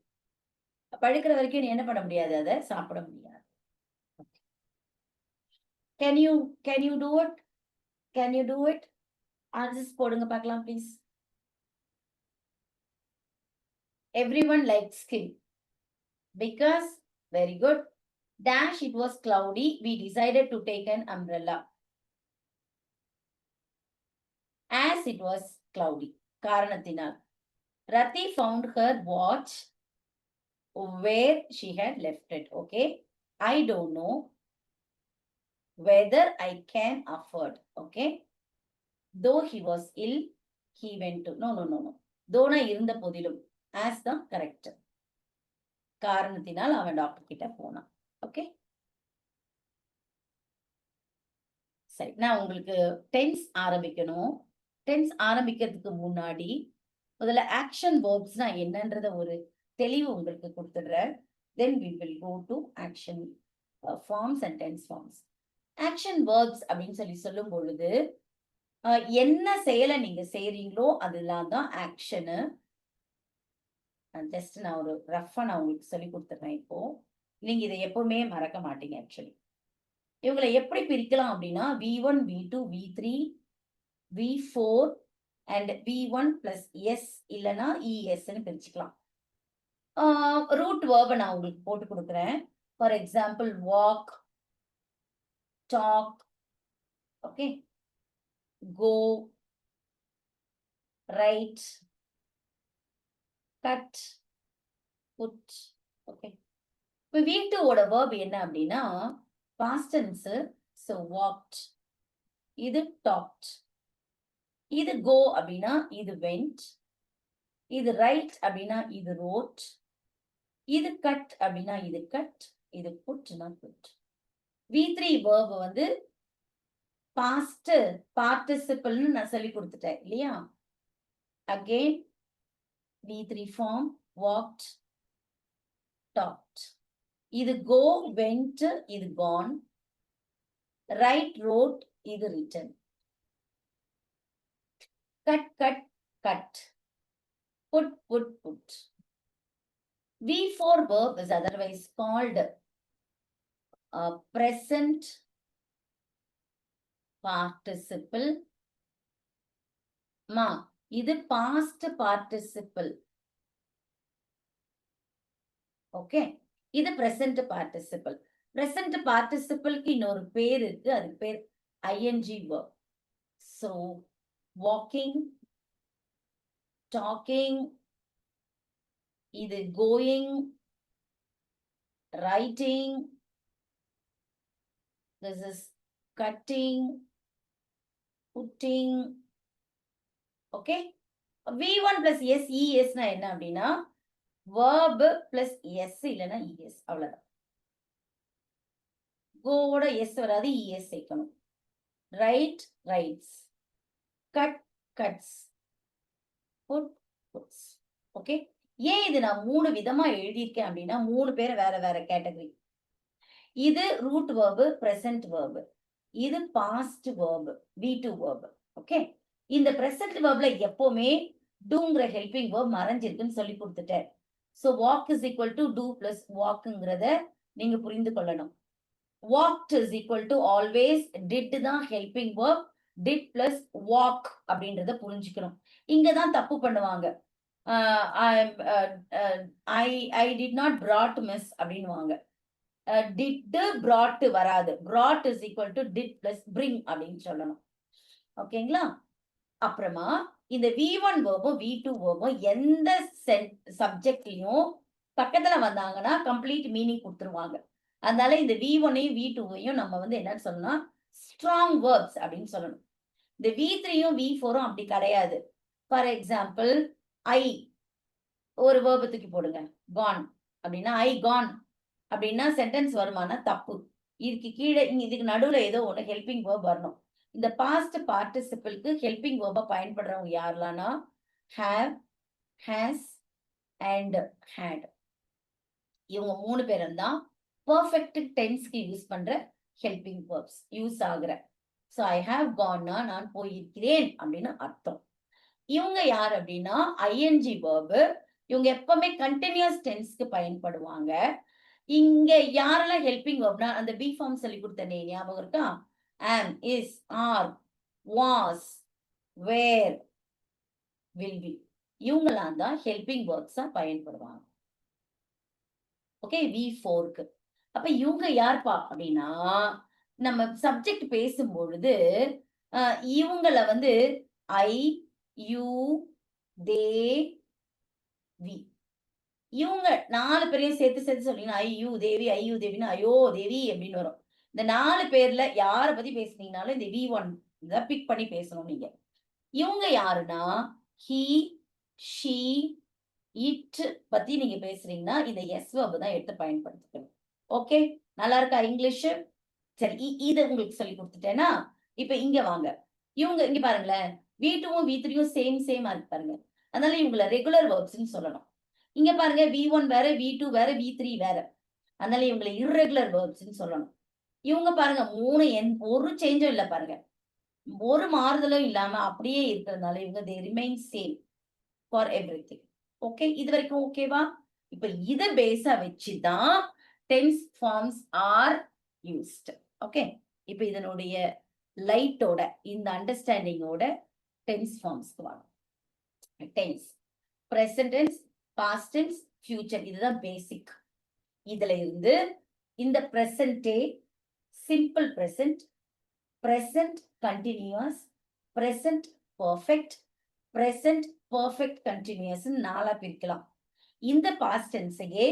பழுக்கிற வரைக்கும் நீ என்ன பண்ண முடியாது, அதை சாப்பிட முடியாது. Can you do it? Can you do it? Answers போடுங்க பார்க்கலாம் please. Everyone likes skin because, very good. Dash it was cloudy, we decided to take an umbrella. As it was cloudy, காரணத்தினால். Rati found her watch where she had left it. Okay, I don't know whether I can afford. Okay. Though he was ill, he went to. No. Dona இருந்த போதிலும் as தான் correct. காரணத்தினால் அவன் doctor கிட்ட போனான். Okay. சரி, நான் உங்களுக்கு டென்ஸ் ஆரம்பிக்கணும். டென்ஸ் ஆரம்பிக்கிறதுக்கு முன்னாடி முதல்ல ஆக்ஷன் வேர்ப்ஸ்னா என்னன்றத ஒரு தெளிவு உங்களுக்கு கொடுத்துடுறேன். தென் we will go to action forms and tense forms. Action verbs அப்படின்னு சொல்லும் பொழுது என்ன செயலை நீங்க செய்றீங்களோ அதெல்லாம் தான் ஆக்ஷனு. ஜஸ்ட் நான் ஒரு ரஃபா நான் உங்களுக்கு சொல்லி கொடுத்துறேன். இப்போ நீங்க இதை எப்பவுமே மறக்க மாட்டீங்க. ஆக்சுவலி இவங்களை எப்படி பிரிக்கலாம் அப்படின்னா V1, V2, V3, V4 and V1 plus S இல்லைன்னா ESன்னு பிரிச்சுக்கலாம். ரூட் வேர்பை நான் உங்களுக்கு போட்டு கொடுக்குறேன். For example walk, talk, okay, go, write, cut, put. Okay. இப்போ V2ஓட வேர்ப் என்ன அப்படின்னா பாஸ்ட் டென்ஸ். ஸோ வாக்ட், இது டாக்ட், இது கோ அப்படின்னா இது வெண்ட், இது ரைட் அப்படின்னா இது ரோட், இது கட் அப்படின்னா இது கட், இது புட்னா புட். V3 வேர்ப் வந்து பாஸ்ட் பார்ட்டிசிபிள்னு நான் சொல்லி கொடுத்துட்டேன் இல்லையா. Again V3 form walked, talked. இது கோ, வெண்ட், இது கான், ரைட், ரோட், இது written, cut, cut, cut, put, put, put. V4 verb is otherwise called present participle. Ma, இது past participle. Okay, இது present participle. Present participle க்கு இன்னொரு பேர் இருக்கு, அதுக்கு பேர் ing verb. So walking, talking, இது going, writing, this is cutting, putting. Okay. V1 plus S, ES னா என்ன அப்படின்னா verb plus S இல்லைன்னா ES, அவ்வளவுதான். கோவோட S வராது, ES சேர்க்கணும். Write, writes, cut, cuts, put, puts. Okay. ஏன் இது நான் 3 விதமா எழுதியிருக்கேன் அப்படின்னா 3 பேர் வேற வேற கேட்டகரி. இது ரூட் வேர்பு, பிரசன்ட் வேர்பு, இது past verb, V2 verb. Okay. இந்த பிரசன்ட் வேர்ப்ல எப்பவுமே டூங்கிற ஹெல்பிங் வேர்ப் மறைஞ்சிருக்குன்னு சொல்லி கொடுத்துட்டேன். So walk is equal to do plus வாக்குங்கிறத நீங்க புரிந்து கொள்ளணும். Walked is equal to always did தான் helping verb, did plus walk அப்படின்றத புரிஞ்சுக்கணும். இங்கதான் தப்பு பண்ணுவாங்க. I did not brought miss அப்படின்னுவாங்க. did brought வராது. brought is equal to did plus bring அப்படின்னு சொல்லணும். ஓகேங்களா. அப்புறமா இந்த V1 வேர்பும் V2 வேர்பும் எந்த சப்ஜெக்ட்லயும் பக்கத்துல வந்தாங்கன்னா கம்ப்ளீட் மீனிங் கொடுத்துருவாங்க. அதனால இந்த V1ஐயும் V2ஐயும் நம்ம வந்து என்னன்னு சொல்லணும், ஸ்ட்ராங் வேர்ப்ஸ் அப்படின்னு சொல்லணும். இந்த V3யும் V4ம் அப்படி கிடையாது. ஃபார் எக்ஸாம்பிள் ஐ ஒரு வேர்பை தூக்கி போடுங்க, கான் அப்படின்னா ஐ கான் அப்படின்னா சென்டென்ஸ் வருமானா தப்பு. இதுக்கு கீழே இதுக்கு நடுவுல ஏதோ ஒண்ணு ஹெல்பிங் வேர்ப் வரணும். இந்த பாஸ்ட் பார்ட்டிசிபிளுக்கு ஹெல்பிங் வேர்பை பயன்படுறவங்க யாரெல்லாம்னா ஹேவ், ஹேஸ் அண்ட் ஹேட். இவங்க 3 பேரும் தான் பெர்ஃபெக்ட் டென்ஸ்க்கு யூஸ் பண்ற ஹெல்பிங் வேர்ப்ஸ் யூஸ் ஆகுற. ஸோ ஐ ஹாவ் கான்னா நான் போயிருக்கிறேன் அப்படின்னு அர்த்தம். இவங்க யார் அப்படின்னா ஐஎன்ஜி வேர்பு. இவங்க எப்பவுமே கண்டினியூஸ் டென்ஸ்க்கு பயன்படுவாங்க. இங்க யாரெல்லாம் ஹெல்பிங் வேர்ப்னா அந்த பி ஃபார்ம் சொல்லி கொடுத்தனே ஞாபகம் இருக்கா? am, is, are, was, were, will be. இவங்கெல்லாம் தான் ஹெல்பிங் வேர்ப்ஸா பயன்படுவாங்க. ஓகே. V4க்கு அப்ப இவங்க யார்ப்பா அப்படின்னா நம்ம சப்ஜெக்ட் பேசும் பொழுது இவங்கள வந்து ஐ, யூ, தே, வி இவங்க 4 பேரையும் சேர்த்து சேர்த்து சொன்னீங்கன்னா, ஐயோ தேவி, ஐயோ தேவின்னு, ஐயோ தேவி அப்படின்னு வரும். இந்த 4 பேர்ல யார பத்தி பேசுனீங்கனாலும் இந்த V1 இத பிக் பண்ணி பேசணும் நீங்க. இவங்க யாருன்னா, ஹி, ஷி, இட் பத்தி நீங்க பேசுறீங்கன்னா, இந்த எஸ் வெர்ப் தான் எடுத்து பயன்படுத்திக்கணும். ஓகே? நல்லா இருக்கா இங்கிலீஷு? சரி, இத உங்களுக்கு சொல்லிக் குடுத்துட்டேனா, இப்ப இங்க வாங்க. இவங்க இங்க பாருங்களேன். V2வும் V3யும் சேமா இருக்கு பாருங்க. அதனால இவங்கள ரெகுலர் வெர்ப்ஸ்ன்னு சொல்லணும். இங்க பாருங்க V1 வேற, V2 வேற, V3 வேற. அதனால இவங்கள இர்ரெகுலர் வெர்ப்ஸ்ன்னு சொல்லணும். இவங்க பாருங்க 3 ஒரு சேஞ்சும் இல்ல பாருங்க. ஒரு மாறுதலும் இல்லாம அப்படியே இருக்கிறதுனால இவங்க they remain same for everything. Okay? இதுவரைக்கும் ஓகேவா? இப்ப இத பேஸா வச்சு தான் tense forms are used. Okay? இப்ப இதனுடைய லைட்டோட இந்த அண்டர்ஸ்டாண்டிங்கோட டென்ஸ் ஃபார்ம்ஸ்க்கு வாங்க. Tense, present tense, past tense, future இதுதான் பேசிக். இதுல இருந்து இந்த பிரசன்டே, simple present, present continuous, present perfect, present perfect continuous நாலா பிரிக்கலாம். இந்த past tense-ஐயே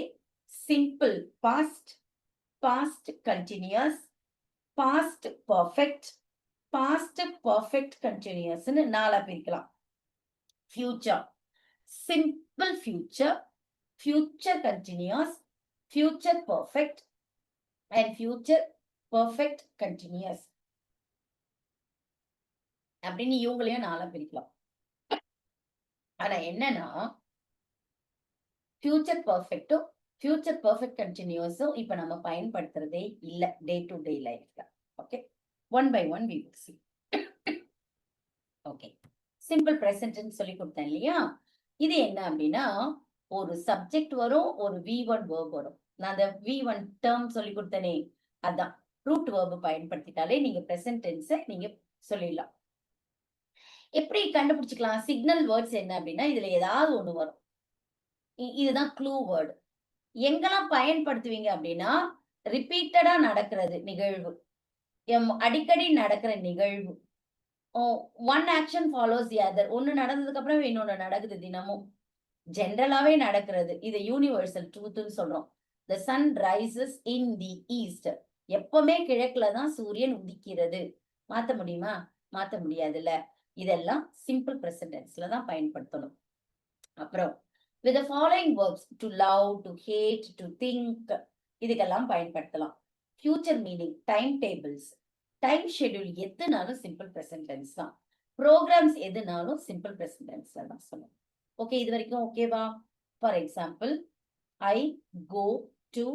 simple past, past continuous, past perfect, past perfect continuous நாலா பிரிக்கலாம். future, simple future, future continuous, future perfect and future perfect continuous அப்படின்னு இவங்களையும் நாளா பிரிக்கலாம். ஆனா என்னன்னா ஃபியூச்சர் பர்ஃபெக்டும் ஃபியூச்சர் பர்ஃபெக்ட் கண்டினியூஸும் இப்ப நம்ம பயன்படுத்துறதே இல்ல டே டு டே லைஃப்ல. Okay, one by one we will see. Okay, simple பிரசன்ட்னு சொல்லி கொடுத்தேன் இல்லையா? இது என்ன அப்படின்னா ஒரு சப்ஜெக்ட் வரும், ஒரு V1 வேர்ப் வரும். நான் அந்த V1 டேர்ம் சொல்லி கொடுத்தனே அதான் ரூட் வேர்ப் பயன்படுத்திட்டாலே நீங்க பிரசன்ட் டென்ஸை நீங்க சொல்லிடலாம். எப்படி கண்டுபிடிச்சுக்கலாம்? சிக்னல் வேர்ட்ஸ் என்ன அப்படின்னா இதுல ஏதாவது ஒண்ணு வரும். இதுதான் க்ளூ வேர்டு. எங்கெல்லாம் பயன்படுத்துவீங்க அப்படின்னா ரிப்பீட்டடா நடக்கிறது நிகழ்வு, அடிக்கடி நடக்கிற நிகழ்வு. One action follows the other. ஒண்ணு நடந்ததுக்கு அப்புறம் இன்னொன்னு நடக்குது தினமும். ஜென்ரலாவே நடக்கிறது. இது யூனிவர்சல் ட்ரூத்னு சொல்றோம். The sun rises in the east. எப்பவுமே கிழக்குல தான் சூரியன் உதிக்கிறது. மாத்த முடியுமா? மாத்த முடியாதுல்ல. இதெல்லாம் சிம்பிள் பிரசன்ட் டென்ஸ்ல தான் பயன்படுத்தணும். அப்புறம் with the following verbs to love, to hate, to think இதுக்கெல்லாம் பயன்படுத்தலாம். future meaning, time tables, time schedule எதுனாலும் simple present tense தான். programs எதுனாலும் simple present tense தான் சொல்லணும். ஓகே, இது வரைக்கும் ஓகேவா? For example, I go to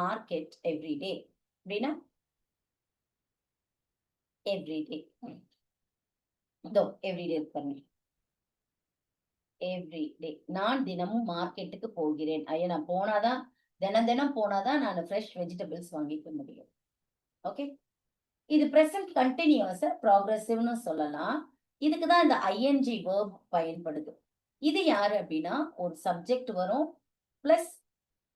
market every day அப்படின்னா every day. இதோ every day பாருங்க. எவ்ரி டே, நான் தினமும் மார்க்கெட்டுக்கு போகிறேன். ஐயா, நான் போனாதான் தினம் போனாதான் நான் ஃப்ரெஷ் வெஜிடபிள்ஸ் வாங்கிக்க முடியும். ஓகே, இது பிரசன்ட் கண்டினியூஸ் ப்ராக்ரசிவ்னு சொல்லலாம். இதுக்கு தான் இந்த ஐஎன்ஜி வேர்ப் பயன்படுது. இது யாரு அப்படின்னா ஒரு சப்ஜெக்ட் வரும் பிளஸ்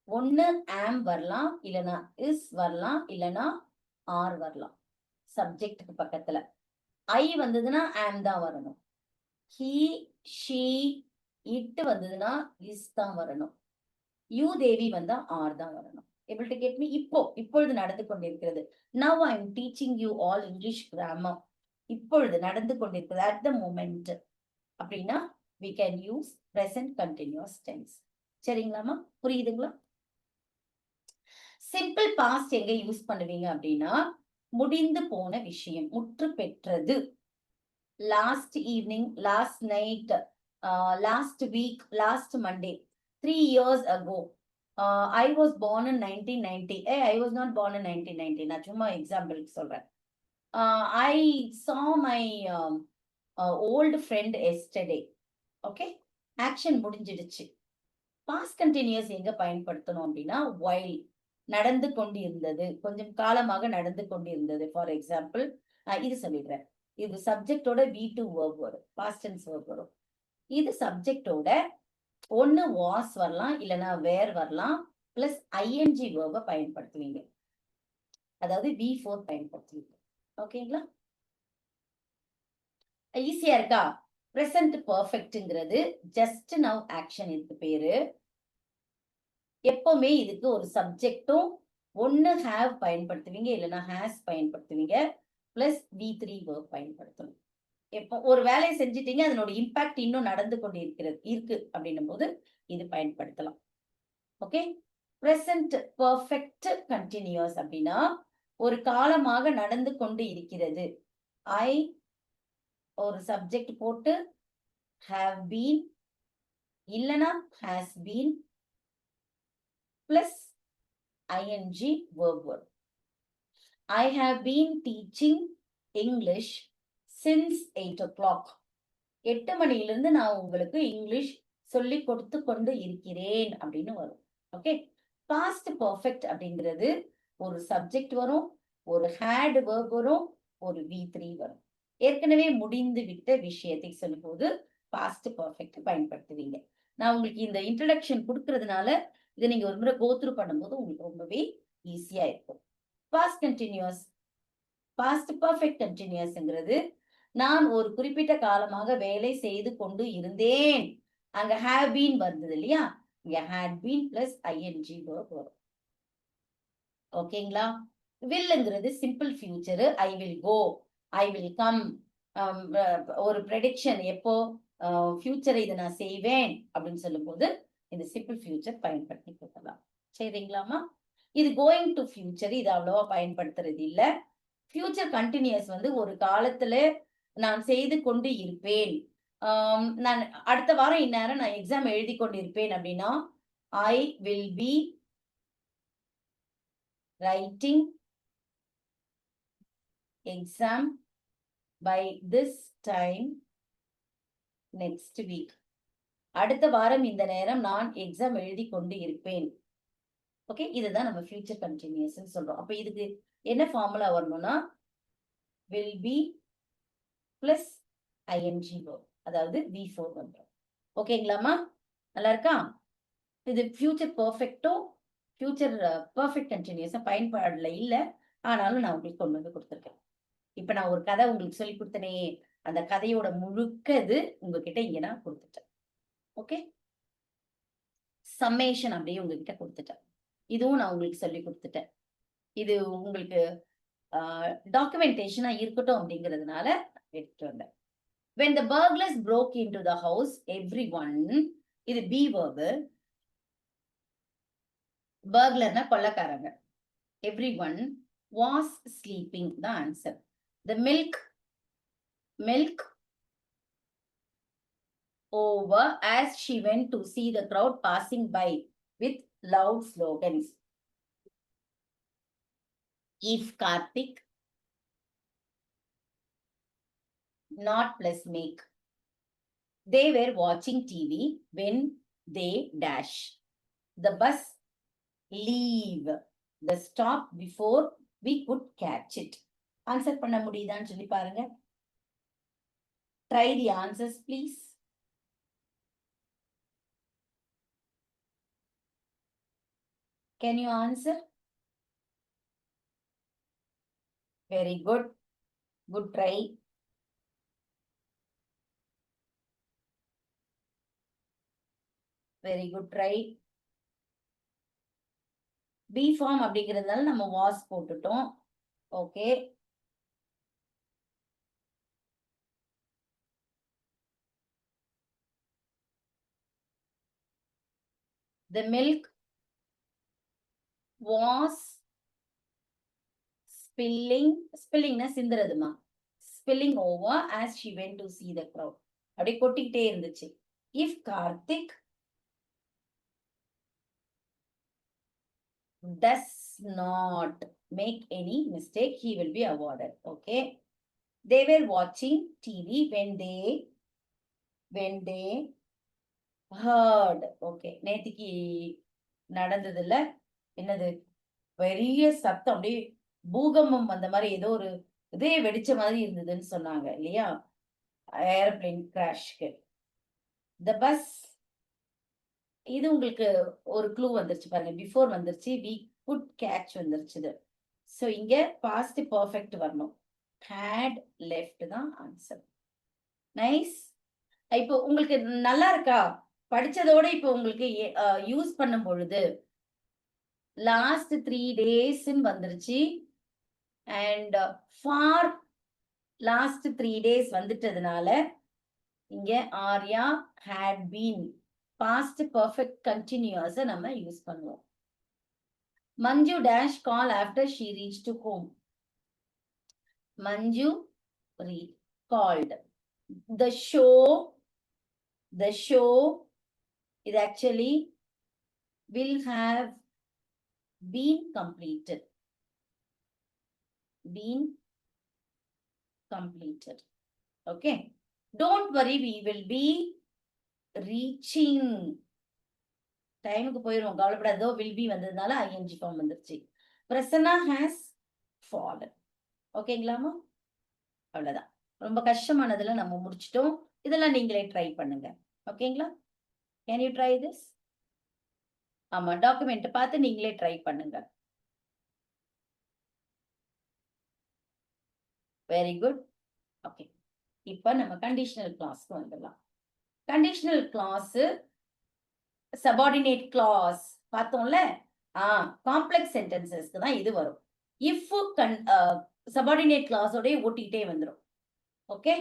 ஒன்னு ஆம் வரலாம், இல்லனா இஸ் வரலாம், இல்லனா ஆர் வரலாம். சப்ஜெக்டுக்கு பக்கத்துல ஐ வந்ததுன்னா ஆம் தான் வரணும். ஹி, ஷி, இட் வந்ததுன்னா இஸ் தான் வரணும். யூ தேவி வந்தா ஆர் தான் வரணும். able to get me? இப்பொழுது நடந்து கொண்டிருக்கிறது. now I am teaching you all English grammar. இப்பொழுது நடந்து கொண்டிருக்கிறது, at the moment அப்படின்னா we can use present continuous tense. சரிங்களாமா? புரியுதுங்களா? சிம்பிள் பாஸ்ட் எங்க யூஸ் பண்ணுவீங்க அப்படின்னா முடிந்து போன விஷயம், முற்று பெற்றது. Last evening, last night, last week, last Monday, 3 years ago. I was born in 1990. I was not born in 1990. நான் சும்மா எக்ஸாம்பிளுக்கு சொல்றேன். I saw my old friend yesterday. Okay, action முடிஞ்சிடுச்சு. பாஸ்ட் கண்டினியூஸ் எங்க பயன்படுத்தணும் அப்படின்னா while, நடந்து கொண்டிருந்தது, கொஞ்சம் காலமாக நடந்து கொண்டிருந்தது. ஃபார் எக்ஸாம்பிள், இது சொல்லிடுறேன். இது சப்ஜெக்டோட V2 verb வரும், பாஸ்ட் டென்ஸ் verb வரும். இது சப்ஜெக்டோட ஒன்னு வாஸ் வரலாம், இல்லனா வேர் வரலாம், பிளஸ் ஐஎன்ஜி வேர்ப பயன்படுத்துவீங்க. அதாவது V4 பயன்படுத்துவீங்க. ஓகேங்களா? ஈஸியா இருக்கா? பிரசன்ட் பர்ஃபெக்ட்ங்கிறது ஜஸ்ட் நவ் ஆக்ஷன் இதுக்கு பேரு. எப்பவுமே இதுக்கு ஒரு சப்ஜெக்டும் ஒன்னு ஹேவ் பயன்படுத்துவீங்க, இல்லைன்னா ஹேஸ் பயன்படுத்துவீங்க, பிளஸ் V3 verb பயன்படுத்தணும். எப்போ ஒரு வேலையை செஞ்சிட்டீங்க, அதனோட இம்பாக்ட் இன்னும் நடந்து கொண்டு இருக்கு அப்படின்னும் போது இது பயன்படுத்தலாம். ஓகே, பிரசன்ட் பெர்ஃபெக்ட் கண்டினியூஸ் அப்படின்னா ஒரு காலமாக நடந்து கொண்டு இருக்கிறது. ஐ ஒரு சப்ஜெக்ட் போட்டு have been இல்லனா has been plus ing verb word. I have been teaching English since 8 o'clock. 8 மணியிலிருந்து நான் உங்களுக்கு இங்கிலீஷ் சொல்லி கொடுத்து கொண்டு இருக்கிறேன் அப்படின்னு வரும். ஓகே, பாஸ்ட் பெர்ஃபெக்ட் அப்படிங்கிறது ஒரு சப்ஜெக்ட் வரும், ஒரு had verb வரும், ஒரு V3 வரும். ஏற்கனவே முடிந்து விட்ட விஷயத்தை சொல்லும் போது பாஸ்ட் பெர்ஃபெக்ட் பயன்படுத்துவீங்க. நான் உங்களுக்கு இந்த இன்ட்ரடக்ஷன் கொடுக்கறதுனால இதை நீங்க ஒரு முறை கோத்ரூ பண்ணும்போது உங்களுக்கு ரொம்பவே ஈஸியா இருக்கும். பாஸ்ட் கண்டினியூஸ், பாஸ்ட் பெர்ஃபெக்ட் கண்டினியூஸ்ங்கிறது நான் ஒரு குறிப்பிட்ட காலமாக வேலை செய்து கொண்டு இருந்தேன். அங்க have been வந்தது இல்லையா, இங்க had been plus ing verb வரும். ஓகேங்களா? willங்கிறது simple future, I will go, I will come, ஒரு ப்ரெடிக்ஷன் எப்போ ஃபியூச்சரை இதை நான் செய்வேன் அப்படின்னு சொல்லும் போது இந்த சிம்பிள் ஃபியூச்சர் பயன்படுத்தி கொடுக்கலாம். சரிங்களாமா? இது கோயிங் டு ஃபியூச்சர், இது அவ்வளவா பயன்படுத்துறது இல்ல. ஃபியூச்சர் கண்டினியூஸ் வந்து ஒரு காலத்துல நான் செய்து கொண்டு இருப்பேன். நான் அடுத்த வாரம் இந்நேரம் நான் எக்ஸாம் எழுதி கொண்டு இருப்பேன் அப்படின்னா I will be writing exam by this time next week. அடுத்த வாரம் இந்த நேரம் நான் எக்ஸாம் எழுதி கொண்டு இருப்பேன். ஓகே, இதுதான் நம்ம ஃபியூச்சர் கண்டினியூஸ் சொல்றோம். அப்ப இதுக்கு என்ன ஃபார்முலா வரணும்னா will be plus ing verb, அதாவது V4 வந்துடும். ஓகேங்களாமா? நல்லா இருக்கா? இது ஃபியூச்சர் பெர்ஃபெக்ட்டோ ஃபியூச்சர் பெர்ஃபெக்ட் கண்டினியூஸா பயன்பாடுல இல்ல, ஆனாலும் நான் உங்களுக்கு கொண்டு வந்து கொடுத்துருக்கேன். இப்ப நான் ஒரு கதை உங்களுக்கு சொல்லி கொடுத்தனே, அந்த கதையோட முழுக்க இது உங்ககிட்ட இங்க நான் கொடுத்துட்டேன். ஓகே, சம்மேஷன் அப்படியே உங்ககிட்ட கொடுத்துட்டேன். இதுவும் நான் உங்களுக்கு சொல்லி கொடுத்துட்டேன். இது உங்களுக்கு டாக்குமெண்டேஷனா இருக்கட்டும் அப்படிங்கிறதுனால எடுத்துட்டு வந்தேன். When the burglars broke into the house, everyone, இது B verb. burglarனா கொள்ளக்காரங்க. everyone was sleeping, the answer. The milk over as she went to see the crowd passing by with loud slogans. If Karthik not plus make. They were watching TV when they dash. The bus leave the stop before we could catch it. Answer பண்ண முடியுதான்னு சொல்லி பாருங்க. Try the answers please. Can you answer? Very good. Good try. Very good try. B form அப்படிங்கிறதுனால நம்ம was போட்டுட்டோம். Okay, the milk was spillingனா சிந்துறதுமா, spilling over as she went to see the crowd. அப்படியே கொட்டிக்கிட்டே இருந்துச்சு. If Karthik does not make any mistake, he will be awarded. Okay, they were watching TV when they heard. Okay, நேத்திக்கு நடந்ததுல என்னது பெரிய சத்தம், அப்படியே பூகம்பம் அந்த மாதிரி ஏதோ ஒரு இதே வெடிச்ச மாதிரி இருந்ததுன்னு சொன்னாங்க இல்லையா, ஏரோப்ளேன் கிராஷ்க்கு. The bus, இது உங்களுக்கு ஒரு க்ளூ வந்துருச்சு பாருங்க. பிஃபோர் வந்துருச்சு, we could catch வந்துருச்சு. சோ இங்க பாஸ்ட் பெர்ஃபெக்ட் வரணும். had left தான் ஆன்சர். நைஸ். இப்போ உங்களுக்கு நல்லா இருக்கா? படிச்சதோட இப்போ உங்களுக்கு யூஸ் பண்ணும் பொழுது last 3 days வந்துருச்சு. and for last 3 days வந்துட்டதுனால இங்க Arya had been past perfect continuous நம்ம யூஸ் பண்ணுவோம். Manju dash call after she reached home. Manju called. The show is actually will have been completed. Okay. Don't worry, we will be reaching. டைமுக்கு போயிடும், கவலைப்படாதோ. will be வந்ததுனால ing form வந்துருச்சு. Prasanna has fallen. ஓகேங்களாமா? அவ்வளவுதான். ரொம்ப கஷ்டமானதுல நம்ம முடிச்சிட்டோம். இதெல்லாம் நீங்களே ட்ரை பண்ணுங்க. ஓகேங்களா? Can you try this? ஆமா, டாக்குமெண்ட் பார்த்து நீங்களே ட்ரை பண்ணுங்க. Very good. ஓகே, இப்ப நம்ம கண்டிஷனல் கிளாஸ்க்கு வந்துடலாம். கண்டிஷனல் கிளாஸ் சபார்டினேட் கிளாஸ் பார்த்தோம்ல. காம்ப்ளெக்ஸ் சென்டென்சஸ்க்கு தான் இது வரும். இஃப் சபார்டினேட் கிளாஸோட ஓட்டிட்டே வந்துடும். ஓகே,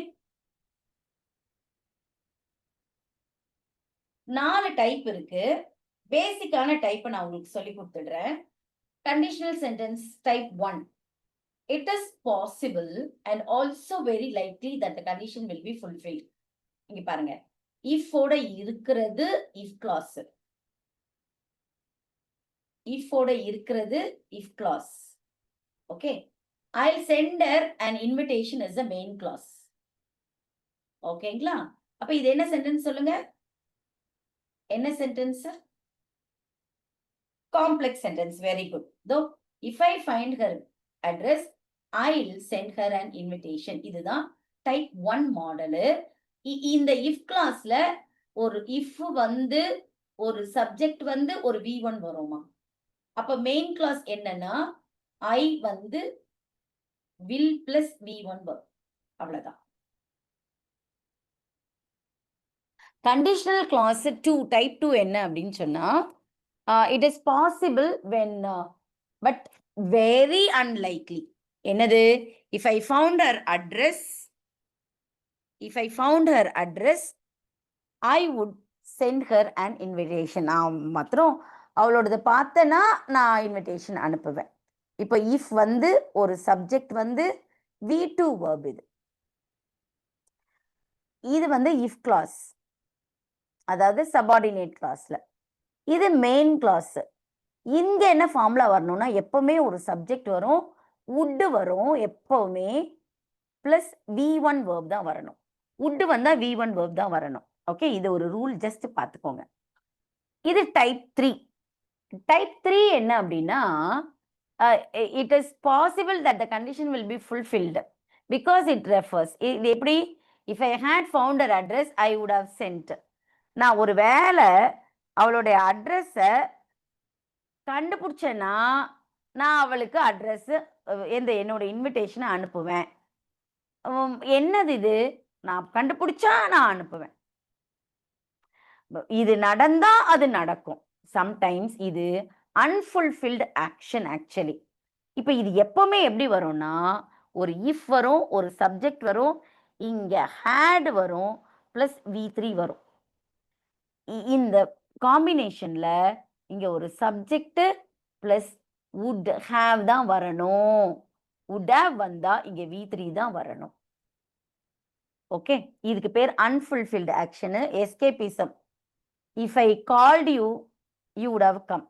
4 டைப் இருக்கு. பேசிக்கான டைப் நான் உங்களுக்கு சொல்லி கொடுத்துடுறேன். Conditional sentence type 1. It is possible and also very likely that the condition will be fulfilled. இங்க பாருங்க, if ஓட இருக்கிறது if clause. if ஓட இருக்கிறது if clause. Okay, I'll send her an invitation as a main clause. ஓகேங்களா? அப்ப இது என்ன சென்டென்ஸ் சொல்லுங்க? என்ன sentence? Complex sentence. Very good. Though if I find her address, I'll send her an invitation. இதுதான் type 1 model. இந்த if கிளாஸ்ல ஒரு if வந்து ஒரு சப்ஜெக்ட் வந்து ஒரு V1 வருமா? அப்ப மெயின் கிளாஸ் என்னன்னா I வந்து will plus V1 வரும். அவ்வளவுதான். கண்டிஷனல் கிளாஸ் 2 டைப் 2 என்ன அப்படின்னு சொன்னா, it is possible when but very unlikely. என்னது? if I found her address, I would send her an invitation. நான் மாத்திரம் அவளோடது பார்த்தேன்னா நான் இன்விடேஷன் அனுப்புவேன். இப்போ if வந்து ஒரு சப்ஜெக்ட் வந்து V2 verb. இது வந்து if clause, அதாவது சபார்டினேட் கிளாஸ்ல. இது மெயின் கிளாஸ். இங்க என்ன ஃபார்முலா வரணும்னா, எப்பவுமே ஒரு சப்ஜெக்ட் வரும், would வரும் எப்பவுமே, பிளஸ் V1 verb தான் வரணும். would வந்தா V1 verb தான் வரணும். ஓகே, இது ஒரு ரூல், ஜஸ்ட் பார்த்துக்கோங்க. இது டைப் 3. டைப் 3 என்ன அப்படின்னா, it is possible that the condition will be fulfilled because it refers. இது எப்படி? if I had found her address, I would have sent. நான் ஒரு வேளை அவளுடைய அட்ரஸை கண்டுபிடிச்சேன்னா நான் அவளுக்கு அட்ரஸ் என்னோட இன்விடேஷனை அனுப்புவேன். என்னது இது? நான் கண்டுபிடிச்சா நான் அனுப்புவேன். இது நடந்தா அது நடக்கும். சம்டைம்ஸ் இது அன்ஃபுல்ஃபில்டு ஆக்ஷன் ஆக்சுவலி. இப்போ இது எப்பவுமே எப்படி வரும்னா, ஒரு இஃப் வரும், ஒரு சப்ஜெக்ட் வரும், இங்க ஹேட் வரும், பிளஸ் V3 வரும். இந்த காம்பினேஷன்ல இங்க ஒரு சப்ஜெக்ட் பிளஸ் would have தான் வரணும். would have வந்தா இங்க V3 தான் வரணும். ஓகே, இதுக்கு பேர் unfulfilled action, escapism. if I called you, you would have come.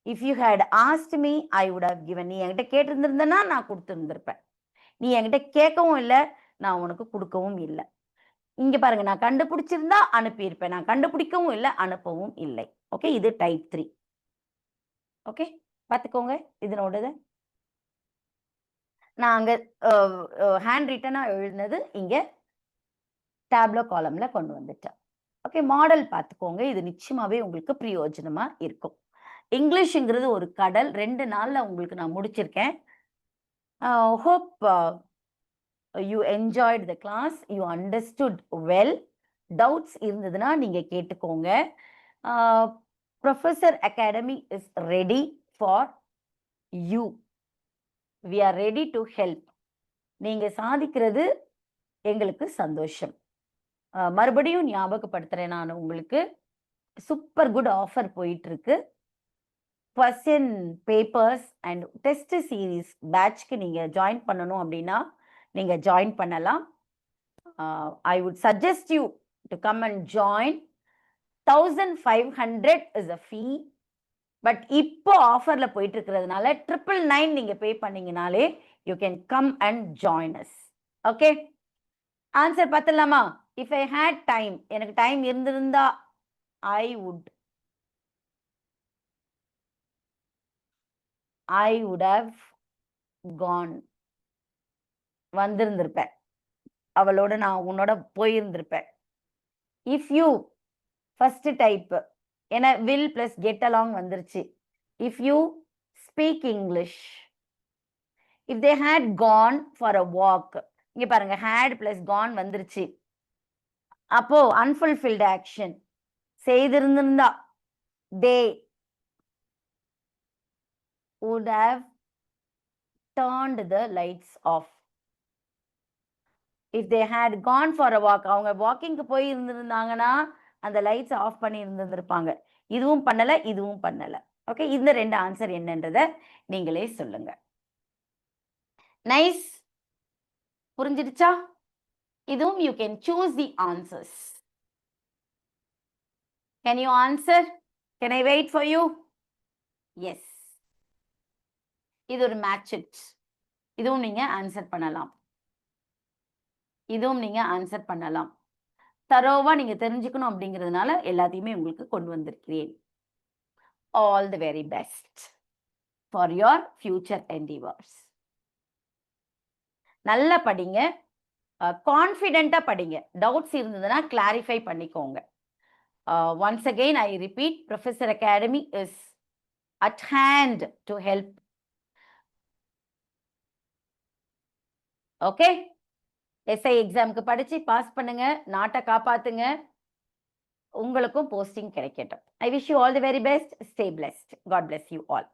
if you had asked me, I would have given. நீ என்கிட்ட கேட்டிருந்திருந்தனா நான் கொடுத்துருந்திருப்பேன். நீ என்கிட்ட கேட்கவும் இல்லை, நான் உனக்கு கொடுக்கவும் இல்லை. இங்க பாருங்க, நான் கண்டுபிடிச்சிருந்தா அனுப்பியிருப்பேன், நான் கண்டுபிடிக்கவும் இல்லை, அனுப்பவும் இல்லை. ஓகே, இது டைப் 3. ஓகே, பார்த்துக்கோங்க இதனோடது. நான் அங்க ஹேண்ட் ரிட்டனா எழுதினது இங்க டேப்லோ காலம்ல கொண்டு வந்துட்டேன். ஓகே, மாடல் பார்த்துக்கோங்க, இது நிச்சயமாவே உங்களுக்கு பிரயோஜனமா இருக்கும். இங்கிலீஷ்ங்கிறது ஒரு கடல். 2 நாள்ல உங்களுக்கு நான் முடிச்சிருக்கேன். Hope you enjoyed the class, you understood well. doubts இருந்ததுன்னா நீங்க கேட்டுக்கோங்க. Professor Academy is ready for you. We are ready to help. நீங்க சாதிக்கிறது எங்களுக்கு சந்தோஷம். மறுபடியும் ஞாபகப்படுத்துறேன் நான் உங்களுக்கு. சூப்பர் குட் ஆஃபர் போயிட்டு இருக்கு. Question papers and test series பேட்ச்க்கு நீங்க ஜாயின் பண்ணணும் அப்படின்னா நீங்க ஜாயின் பண்ணலாம். I would suggest you to come and join. 1500 is a fee. But இப்போ ஆஃபர்ல போயிட்டு இருக்கிறதுனால 999 நீங்க பே பண்ணீங்கனாலே you can come and join us. Okay, answer பார்த்தலாமா? If I had time, எனக்கு டைம் இருந்திருந்தா I would have gone. வந்திருந்திருப்பேன், அவளோட நான் உன்னோட போயிருந்திருப்பேன். If you first type, ஏன்னா will plus get along வந்துருச்சு. If you speak English, if they had gone for a walk, இங்க பாருங்க had plus gone வந்துருச்சு. அப்போ unfulfilled action செய்திருந்திருந்தா they would have turned the lights off. If they had gone for a walk, அவங்க வாக்கிங்க்கு போய் இருந்திருந்தாங்கன்னா அந்த lights off பண்ணி இருந்திருப்பாங்க. இதுவும் பண்ணல, இதுவும் பண்ணல. ஓகே, இந்த ரெண்டு ஆன்சர் என்னன்றத நீங்களே சொல்லுங்க. நைஸ், புரிஞ்சிடுச்சா? இதுவும் you can choose the answers. Can you answer? Can I wait for you? Yes. இது ஒரு மேட்ச் இட். இதுவும் நீங்க ஆன்சர் பண்ணலாம். இதுவும் நீங்க ஆன்சர் பண்ணலாம். தரோவா நீங்க தெரிஞ்சுக்கணும் அப்படிங்கிறதுனால எல்லாத்தையுமே உங்களுக்கு கொண்டு வந்திருக்கிறேன். All the very best for your future endeavors. நல்லா படிங்க, கான்ஃபிடென்ட்டா படிங்க. டவுட்ஸ் இருந்ததுன்னா கிளாரிஃபை பண்ணிக்கோங்க. Once again I repeat, Professor Academy is at hand to help. Okay, SI எக்ஸாமுக்கு படிச்சு பாஸ் பண்ணுங்க, நாட்டை காப்பாத்துங்க, உங்களுக்கும் போஸ்டிங் கிடைக்கட்டும். I wish you all the very best. Stay blessed. God bless you all.